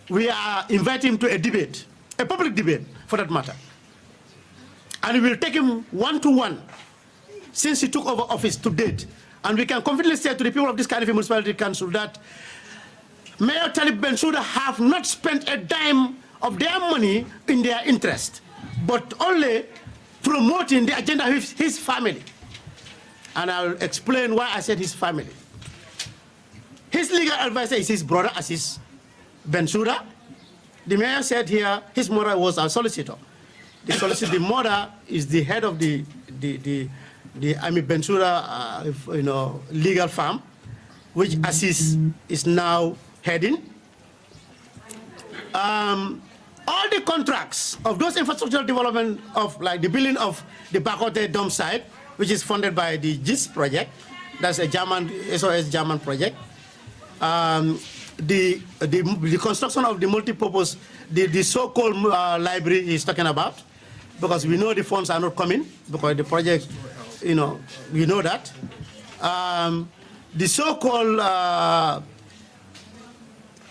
we are inviting him to a debate, a public debate for that matter. And we will take him one-to-one since he took over office to date. And we can confidently say to the people of this Kmc Municipality Council that Mayor Talib Bensouda have not spent a dime of their money in their interest, but only promoting the agenda of his family. And I'll explain why I said his family. His legal advisor is his brother, Assis Bensouda. The mayor said here his mother was a solicitor. The mother is the head of the Ami Bensouda legal firm, which Assis is now heading. All the contracts of those infrastructural development of like the building of the Bakote dump site, which is funded by the GIS project, that's a German SOS German project. The construction of the multi-purpose, the so-called library he's talking about, because we know the funds are not coming because the project, we know that. The so-called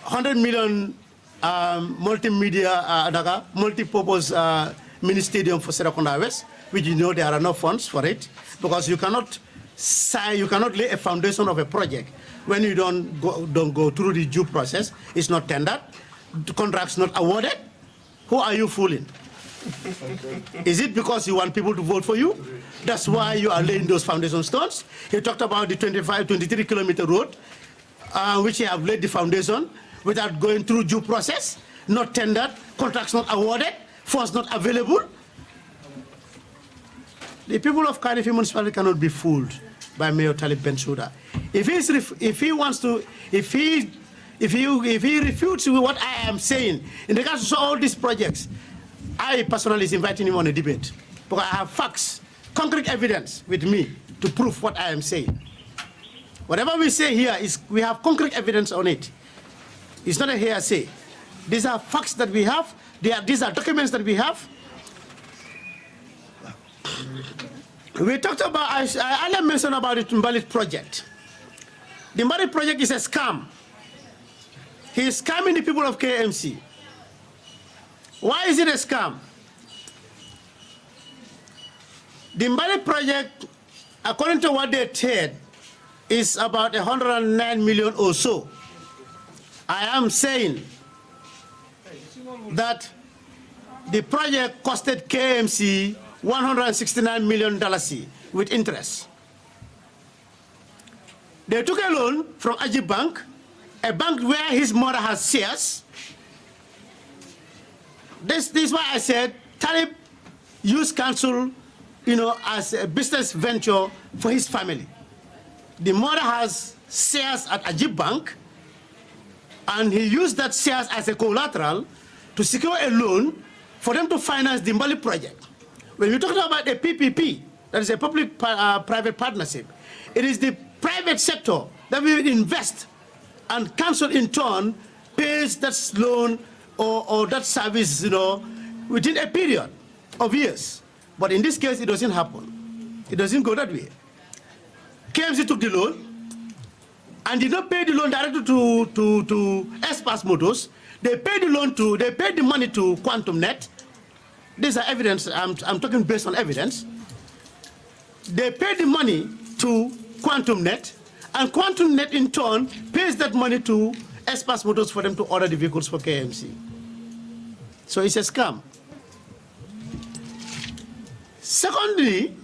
100 million multimedia, multi-purpose mini stadium for Serakunda West, which there are no funds for it, because you cannot lay a foundation of a project when you don't go through the due process. It's not tendered, the contract's not awarded. Who are you fooling? Is it because you want people to vote for you? That's why you are laying those foundation stones. He talked about the 23-kilometer road, which he have laid the foundation without going through due process, not tendered, contracts not awarded, funds not available. The people of Kmc Municipality cannot be fooled by Mayor Talib Bensouda. If he refutes what I am saying in regards to all these projects, I personally is inviting him on a debate, because I have facts, concrete evidence with me to prove what I am saying. Whatever we say here we have concrete evidence on it. It's not a hearsay. These are facts that we have. These are documents that we have. We talked about, I mentioned about the Timbalit project. The Timbalit project is a scam. He is scamming the people of KMC. Why is it a scam? The Timbalit project, according to what they said, is about 109 million or so. I am saying that the project costed KMC $169 million with interest. They took a loan from Ajib Bank, a bank where his mother has shares. This is why I said Talib used council, as a business venture for his family. The mother has shares at Ajib Bank, and he used that shares as a collateral to secure a loan for them to finance the Mbali project. When we're talking about a PPP, that is a public-private partnership, it is the private sector that will invest, and council in turn pays that loan or that service, within a period of years. But in this case, it doesn't happen. It doesn't go that way. KMC took the loan and did not pay the loan directly to Espas Motors. They paid the money to Quantum Net. These are evidence. I'm talking based on evidence. They paid the money to Quantum Net, and Quantum Net in turn pays that money to Espas Motors for them to order the vehicles for KMC. So it's a scam. Secondly,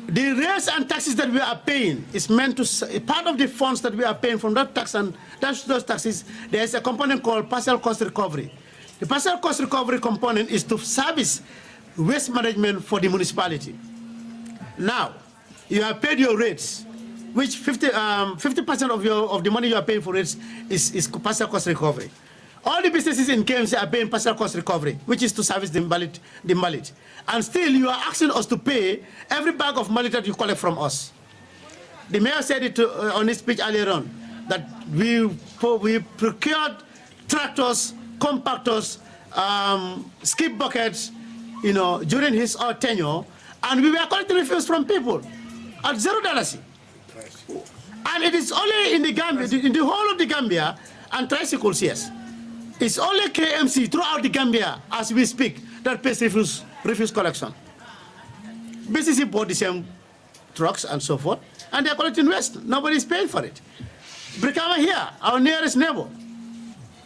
the rates and taxes that we are paying is meant to, part of the funds that we are paying from that tax and those taxes, there is a component called partial cost recovery. The partial cost recovery component is to service waste management for the municipality. Now, you have paid your rates, which 50% of the money you are paying for rates is partial cost recovery. All the businesses in KMC are paying partial cost recovery, which is to service the mallet. And still, you are asking us to pay every bag of mallet that you collect from us. The mayor said it on his speech earlier on, that we procured tractors, compactors, skip buckets, during his tenure, and we were collecting refuse from people at $0. And it is only in the Gambia, in the whole of the Gambia, and tricycles, yes. It's only KMC throughout the Gambia, as we speak, that pays refuse collection. BCC bought the same trucks and so forth, and they're collecting waste. Nobody's paying for it. Brikama here, our nearest neighbor,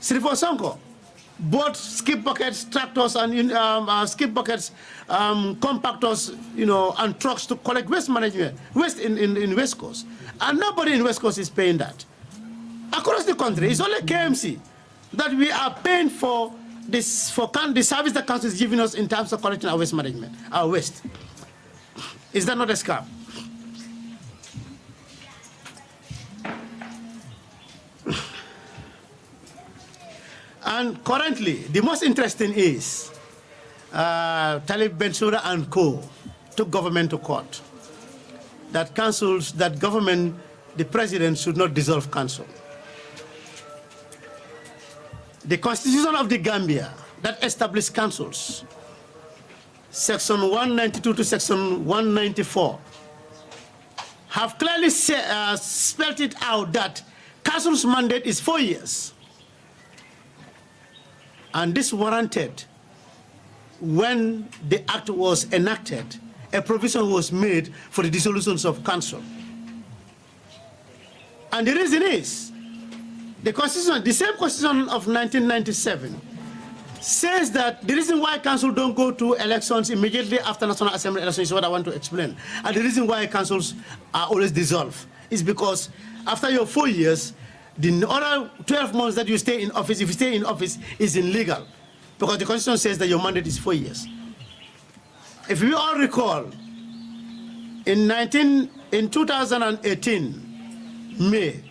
Srifo Sonko, bought skip buckets, tractors, and skip buckets, compactors, and trucks to collect waste management, waste in West Coast. And nobody in West Coast is paying that. Across the country, it's only KMC that we are paying for this, for the service that council is giving us in terms of collecting our waste management, our waste. Is that not a scam? And currently, the most interesting is Talib Bensouda and co. took government to court. That government, the president should not dissolve council. The Constitution of the Gambia that established councils, Section 192 to Section 194, have clearly spelled it out that council's mandate is 4 years. And this warranted, when the act was enacted, a provision was made for the dissolutions of council. And the reason is, the Constitution, the same Constitution of 1997, says that the reason why council don't go to elections immediately after National Assembly elections is what I want to explain. And the reason why councils are always dissolved is because after your 4 years, the other 12 months that you stay in office, if you stay in office, is illegal. Because the Constitution says that your mandate is 4 years. If we all recall, in 2018, May,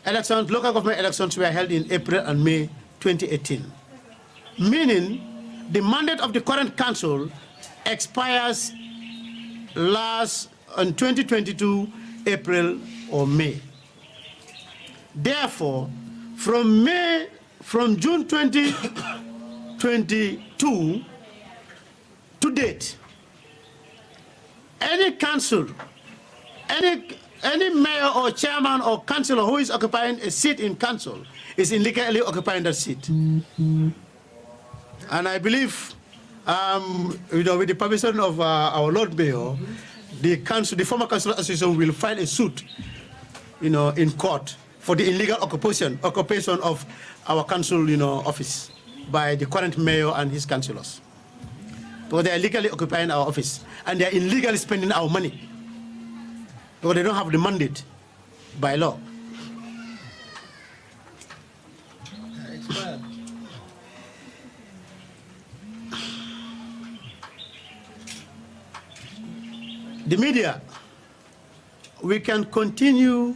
local government elections were held in April and May 2018. Meaning, the mandate of the current council expires on 2022, April or May. Therefore, from June 2022 to date, any council, any mayor or chairman or councillor who is occupying a seat in council is illegally occupying that seat. And I believe, with the permission of our Lord Mayor, the former council association will file a suit, in court for the illegal occupation of our council, office by the current mayor and his councillors. Because they are illegally occupying our office and they are illegally spending our money because they don't have the mandate by law. The media, we can continue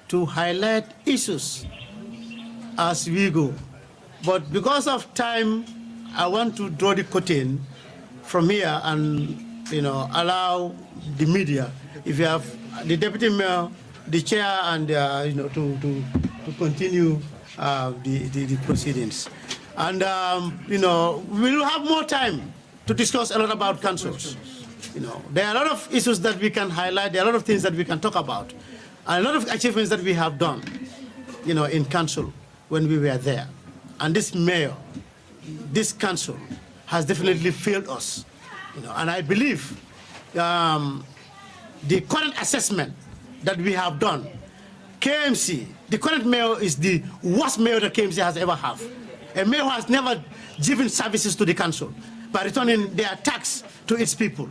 to highlight issues as we go. But because of time, I want to draw the curtain from here and allow the media, if you have the deputy mayor, the chair, and to continue the proceedings. And we will have more time to discuss a lot about councils. There are a lot of issues that we can highlight. There are a lot of things that we can talk about, and a lot of achievements that we have done, in council when we were there. And this mayor, this council, has definitely failed us, And I believe the current assessment that we have done, KMC, the current mayor is the worst mayor that KMC has ever had. A mayor who has never given services to the council by returning their tax to its people.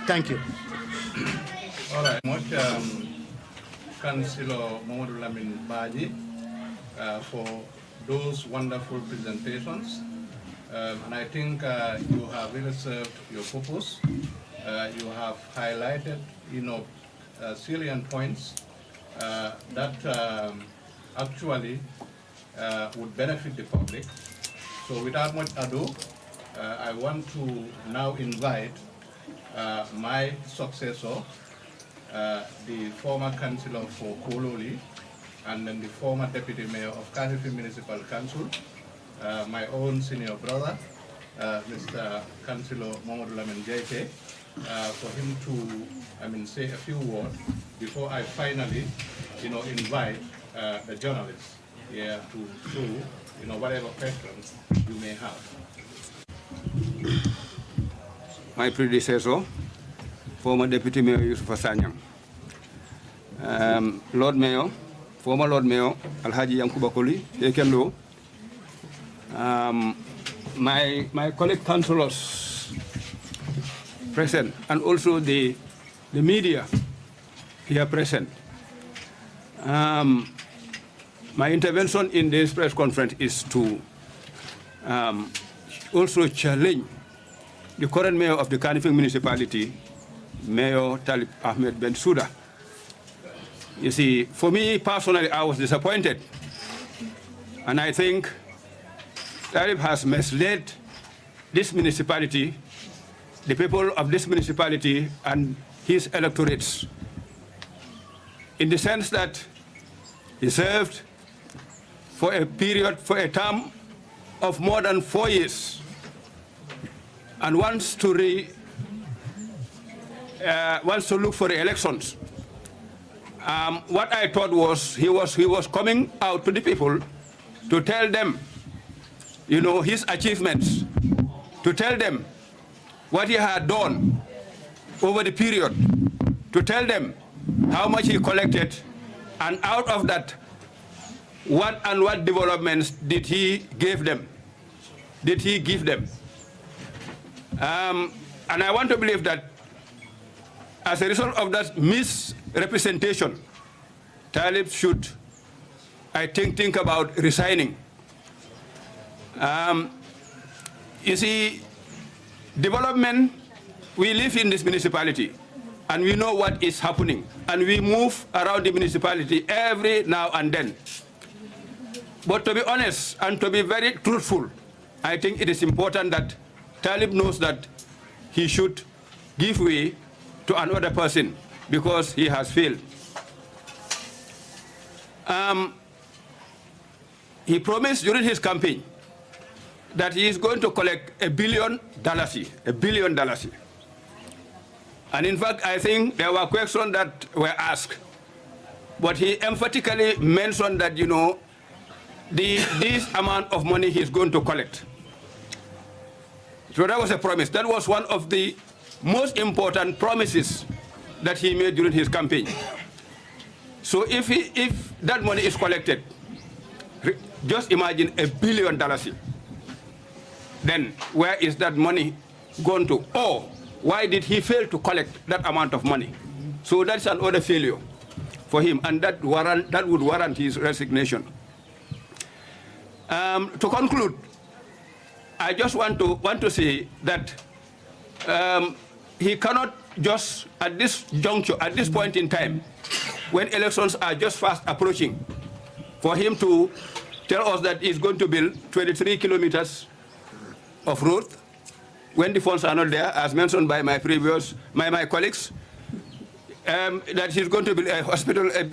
Thank you. All right. Much, Councillor Mamadou Lamin Baji, for those wonderful presentations. And I think you have really served your purpose. You have highlighted, salient points that actually would benefit the public. So without much ado, I want to now invite my successor, the former councillor for Kololi, and then the former deputy mayor of Ex-Kmc Municipal Council, my own senior brother, Mr. Councillor Mamadou Lamin Jaite, for him to, say a few words before I finally, invite the journalists here to show, whatever questions you may have. My predecessor, former Deputy Mayor Yusuf Sanyang, Lord Mayor, former Lord Mayor Alhaji Yankuba Colley, Ekendo, my colleague councillors present, and also the media here present. My intervention in this press conference is to also challenge the current mayor of the Ex-Kmc municipality, Mayor Talib Ahmed Bensouda. You see, for me personally, I was disappointed. And I think Talib has misled this municipality, the people of this municipality and his electorates, in the sense that he served for a term of more than 4 years, and wants to look for the elections. What I thought was he was coming out to the people to tell them, his achievements, to tell them what he had done over the period, to tell them how much he collected, and out of that, what developments did he give them? And I want to believe that as a result of that misrepresentation, Talib should, I think about resigning. You see, development, we live in this municipality, and we know what is happening, and we move around the municipality every now and then. But to be honest and to be very truthful, I think it is important that Talib knows that he should give way to another person because he has failed. He promised during his campaign that he is going to collect $1 billion, And in fact, I think there were questions that were asked. But he emphatically mentioned that, you know, this amount of money he's going to collect. So that was a promise. That was one of the most important promises that he made during his campaign. So if that money is collected, just imagine $1 billion. Then where is that money gone to? Or why did he fail to collect that amount of money? So that's another failure for him, and that would warrant his resignation. To conclude, I just want to say that he cannot just at this juncture, at this point in time, when elections are just fast approaching, for him to tell us that he's going to build 23 kilometers of road when the funds are not there, as mentioned by my colleagues, that he's going to build a hospital, a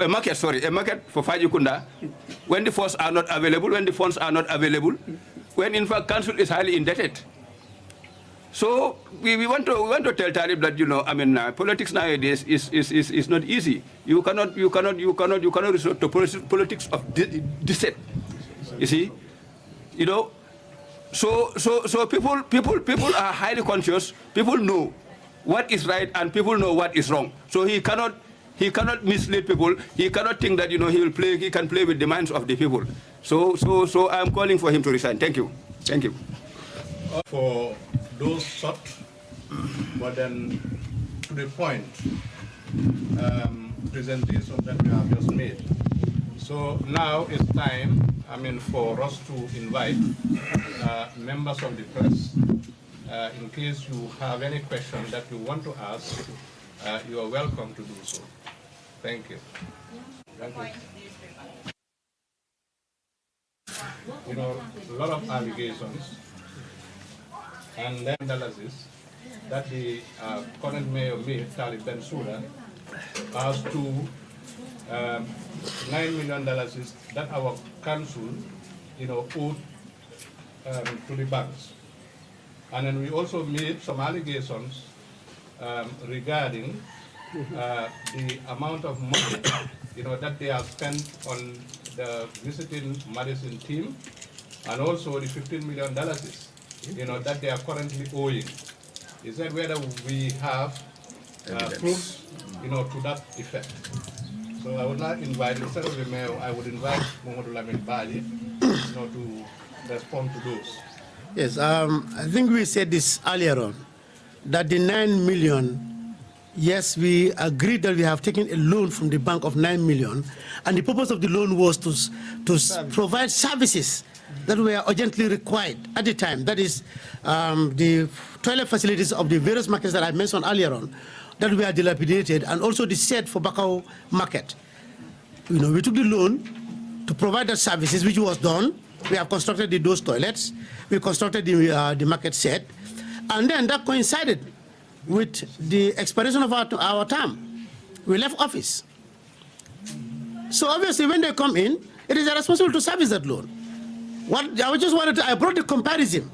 market for Fajikunda, when the funds are not available, when in fact council is highly indebted. So we want to tell Talib that, you know, I mean, politics nowadays is not easy. You cannot resort to politics of deceit. You see, you know. So people are highly conscious. People know what is right and people know what is wrong. So he cannot mislead people. He cannot think that, you know, he can play with the minds of the people. So I'm calling for him to resign. Thank you. Thank you. For those short, but then to the point, presentation that we have just made. So now it's time, I mean, for us to invite members of the press. In case you have any question that you want to ask, you are welcome to do so. Thank you. Thank you. You know, a lot of allegations and then analysis that the current mayor made, Talib Bensouda, as to $9 million that our council, you know, owed to the banks. And then we also made some allegations regarding the amount of money, you know, that they have spent on the visiting Madison team, and also the $15 million, you know, that they are currently owing. Is that whether we have proofs, you know, to that effect? So I would not invite, instead of the mayor, I would invite Mohamed Lamin Bali, you know, to respond to those. Yes, I think we said this earlier on, that the 9 million, yes, we agreed that we have taken a loan from the bank of 9 million, and the purpose of the loan was to provide services that were urgently required at the time. That is the toilet facilities of the various markets that I mentioned earlier on, that were dilapidated, and also the shed for Bakau market. You know, we took the loan to provide that services, which was done. We have constructed those toilets. We constructed the market set, and then that coincided with the expiration of our term. We left office. So obviously, when they come in, it is responsible to service that loan. I brought the comparison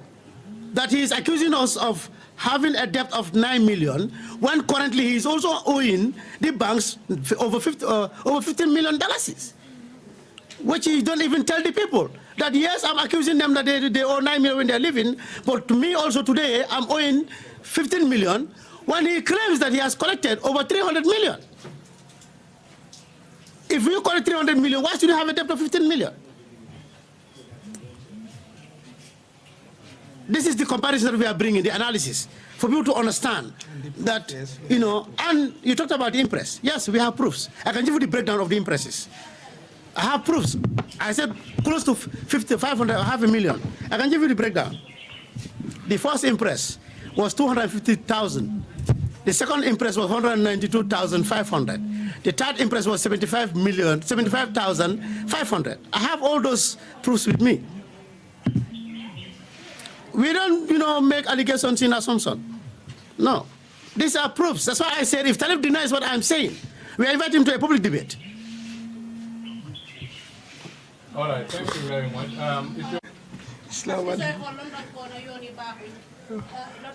that he is accusing us of having a debt of 9 million, when currently he is also owing the banks over $15 million, which he don't even tell the people. That yes, I'm accusing them that they owe 9 million when they're living, but to me also today, I'm owing 15 million, when he claims that he has collected over 300 million. If you collect 300 million, why should you have a debt of 15 million? This is the comparison that we are bringing, the analysis, for people to understand that, you know, and you talked about the impress. Yes, we have proofs. I can give you the breakdown of the impresses. I have proofs. I said close to 500, half a million. I can give you the breakdown. The first impress was 250,000. The second impress was 192,500. The third impress was 75,500. I have all those proofs with me. We don't, you know, make allegations in assumption. No. These are proofs. That's why I said if Talib denies what I'm saying, we invite him to a public debate. All right, thank you very much. A lot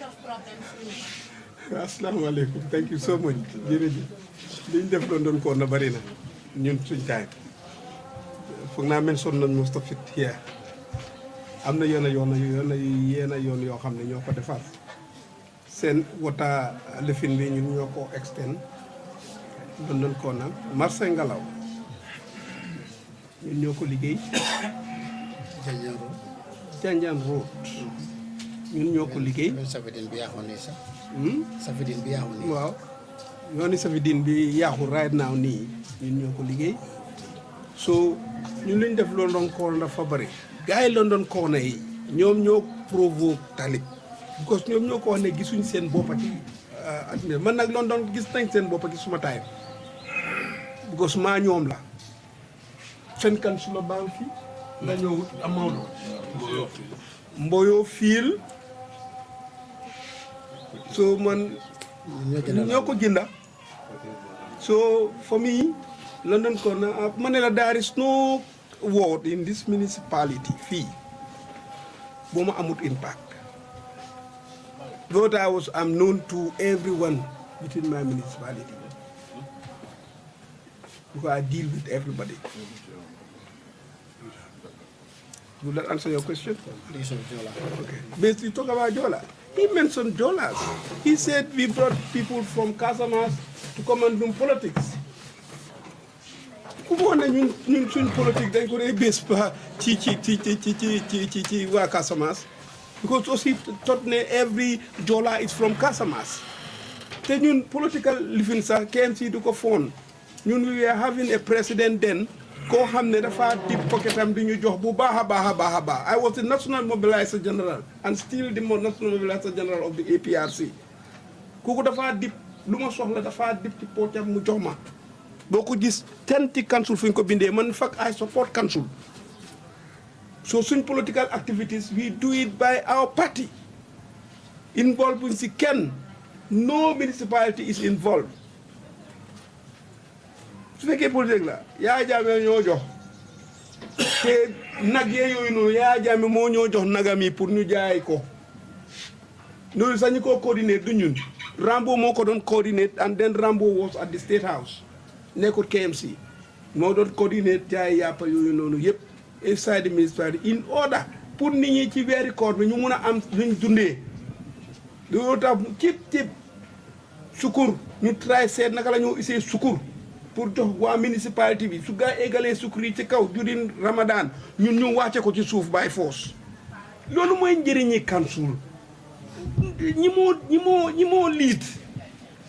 of problems. asalaamaaleykum thank you so much jërëjëf liñ def London ko na bari na ñun suñ time foog naa mention nañ most of it here am na yenn yoon yoo xam ne ñoo ko defar seen wota lifin bi ñun ñoo ko extend London ko na marché ngalaw ñun ñoo ko liggéey Janjan Road ñun ñoo ko liggéey Safedin bi yaaxoon nii sax Safedin bi yaaxoon nii waaw yooni Safedin bi yaaxu right now nii ñun ñoo ko liggéey so ñun liñ def London Corner dafa bari gars yi London Corner yi ñoom ñoo provoque talib because ñoom ñoo ko wax ne gisuñ seen boppa ci admir man nag London gis nañ seen boppa ci suma time because maa ñoom la seen kan su la baan fi nga ñëw Amadou Mboyo fiil so man ñoo ko jënda so for me London Corner ma ne la there is no ward in this municipality fii boo ma amut impact though I'm known to everyone within my municipality because I deal with everybody. Will that answer your question? Okay. Basically, talk about Jola. He mentioned Jolas. He said we brought people from Casamas to come and do politics. Ku mo ne ñun suñ politique dañ ko dee bés pa ci waa Casamas because aussi thought ne every Jola is from Casamas. Te ñun political living sax KMC du ko foon. Ñun we were having a president then koo xam ne dafa dip pocketam di ñu jox bu baax a baax. I was the national mobilizer general and still the national mobilizer general of the APRC. Kooku dafa dip lu ma soxla dafa dip ci pocketam mu jox ma. boo ko gis tenti council fu ñu ko bindee man fact I support council. So suñ political activities we do it by our party. Involved buñ si kenn no municipality is involved. su fekkee politique la Yaya Jammeh ñoo jox te nag yooyu noonu Yaya Jammeh moo ñoo jox nagam yi pour ñu jaay ko loolu sax ñu ko coordinate du ñun Rambo moo ko doon coordinate and then Rambo was at the State House nekkul KMC moo doon coordinate jaay yàppa yooyu noonu yëpp inside the municipality in order pour nit ñi ci weeri koor bi ñu mun a am luñ dundee loolu tax cib sukur ñu try seet naka la ñu isee sukur pour jox waa municipalité bi su gaa égalee sukur yi ci kaw during Ramadan ñun ñu wàcce ko ci suuf by force loolu mooy njëriñi council ñi moo liit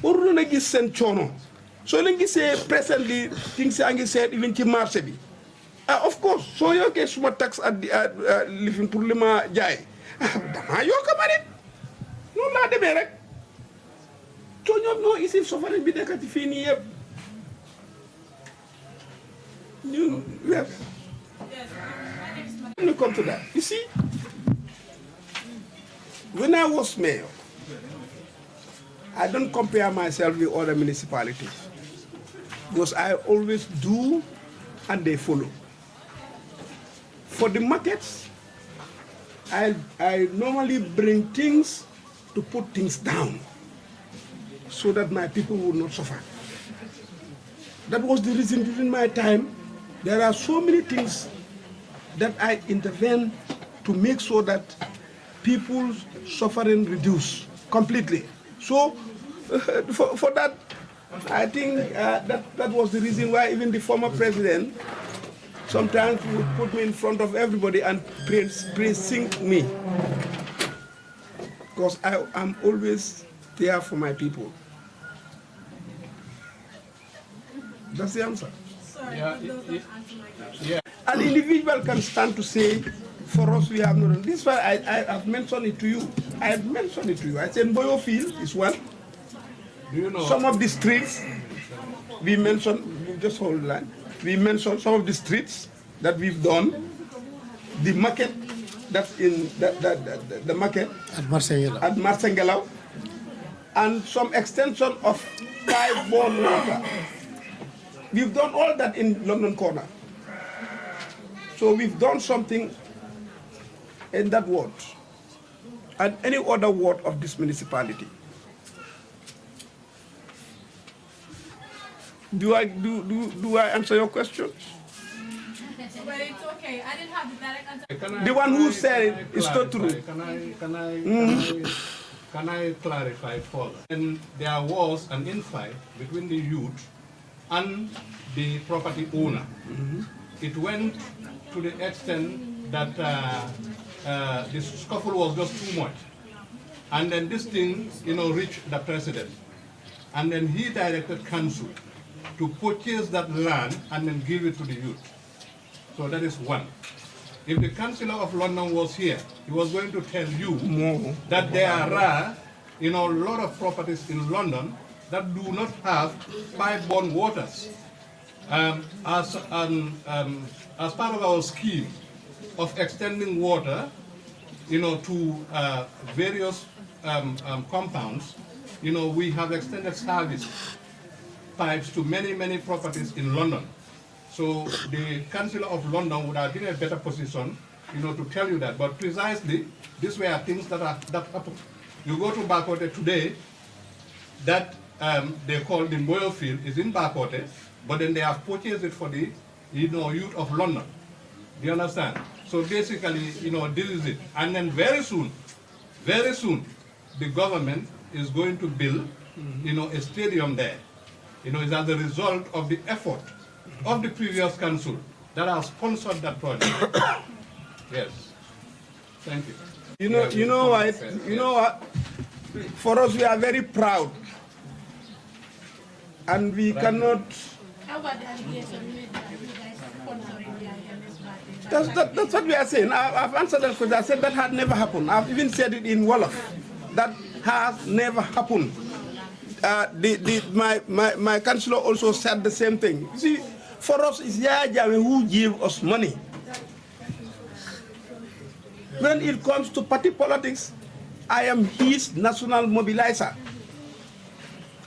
waru na gis seen coono soo leen gisee presently things yaa ngi seet even ci marché bi of course soo yokkee suma tax at lifin pour li ma jaay damaa yokka ma nit noonu laa demee rek soo ñoom noo isi sofarin bi nekkati fii nii yëpp let me come to that. You see, when I was mayor, I don't compare myself with other municipalities because I always do and they follow. For the markets, I normally bring things to put things down so that my people will not suffer. That was the reason during my time. There are so many things that I intervene to make sure that people's suffering reduce completely. So for that, I think that was the reason why even the former president sometimes would put me in front of everybody and praising me. Because I'm always there for my people. That's the answer. Yeah. An individual can stand to say, for us we have not. This is why I have mentioned it to you. I have mentioned it to you. I said Mboyo Field is one. Do you know Some of the streets we mentioned, just hold the line. We mentioned some of the streets that we've done. The market that's in the market at Marsengelau, and some extension of 5 born water. We've done all that in London Corner. So we've done something in that ward and any other ward of this municipality. Do I answer your questions? But it's okay. I didn't have the direct answer. The one who said it is not true. Can I clarify further? And there was an infight between the youth and the property owner. It went to the extent that the scuffle was just too much. And then this thing, reached the president. And then he directed council to purchase that land and then give it to the youth. So that is one. If the Councillor of London was here, he was going to tell you that there are, a lot of properties in London that do not have pipe-borne waters. As part of our scheme of extending water, to various compounds, we have extended service pipes to many properties in London. So the Councillor of London would have been in a better position, to tell you that. But precisely, these were things that happened. You go to Bakote today, that they call the Moyo Field is in Bakote, but then they have purchased it for the, youth of London. Do you understand? So basically, this is it. And then very soon, the government is going to build, a stadium there. It's as a result of the effort of the previous council that has sponsored that project. Yes. Thank you. You know what? For us, we are very proud, and we cannot. How about the allegation made that you guys sponsoring the IMS party? That's what we are saying. I've answered that question. I said that had never happened. I've even said it in Wolof. That has never happened. My councillor also said the same thing. You see, for us, it's Yaya Jammeh who gave us money. When it comes to party politics, I am his national mobilizer.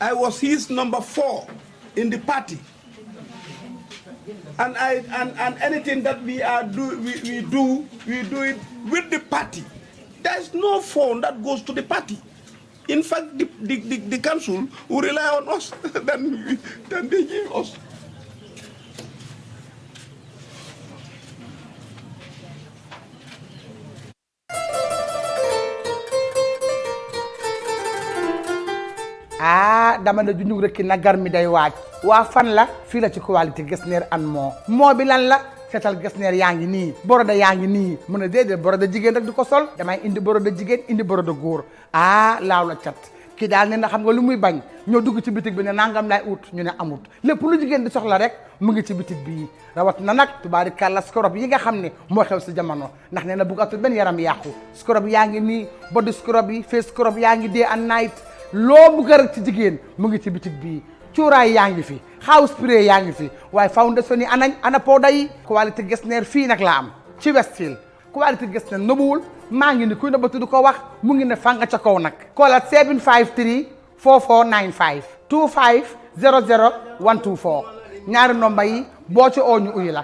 I was his number 4 in the party. And anything that we do it with the party. There is no fund that goes to the party. In fact, the council will rely on us than they give us. dama ne junjug rek na gar mi day waaj waa fan la fii la ci qualité Getzner and moo bi lan la seetal Getzner yaa ngi nii boroda yaa ngi nii mu ne déedéet boroda jigéen rek di ko sol damay indi boroda jigéen indi boroda góor laaw la cat kii daal ne na xam nga lu muy bañ ñoo dugg ci bitig bi ne nangam lay ut ñu ne amut lépp lu jigéen di soxla rek mu ngi ci bitig bii rawat na nag tubaarikàlla scrub yi nga xam ne moo xew si jamono ndax nee na buggatul benn yaram yàqu scrub yaa ngi nii body scrub yi face scrub yaa ngi day and night loo bugg rek ci jigéen mu ngi ci bitig bii cuuraay yaa ngi fi house spray yaa ngi fi waaye foundation yi ana powder yi qualité Getzner fii nag la am ci Westfield qualité Getzner nëbuwul maa ngi ni kuy nëbbatu du ko wax mu ngi ne fanga ca kaw nag koolaat 753 4495 25 00 124 ñaari nomba yi boo ci oo ñu uyu la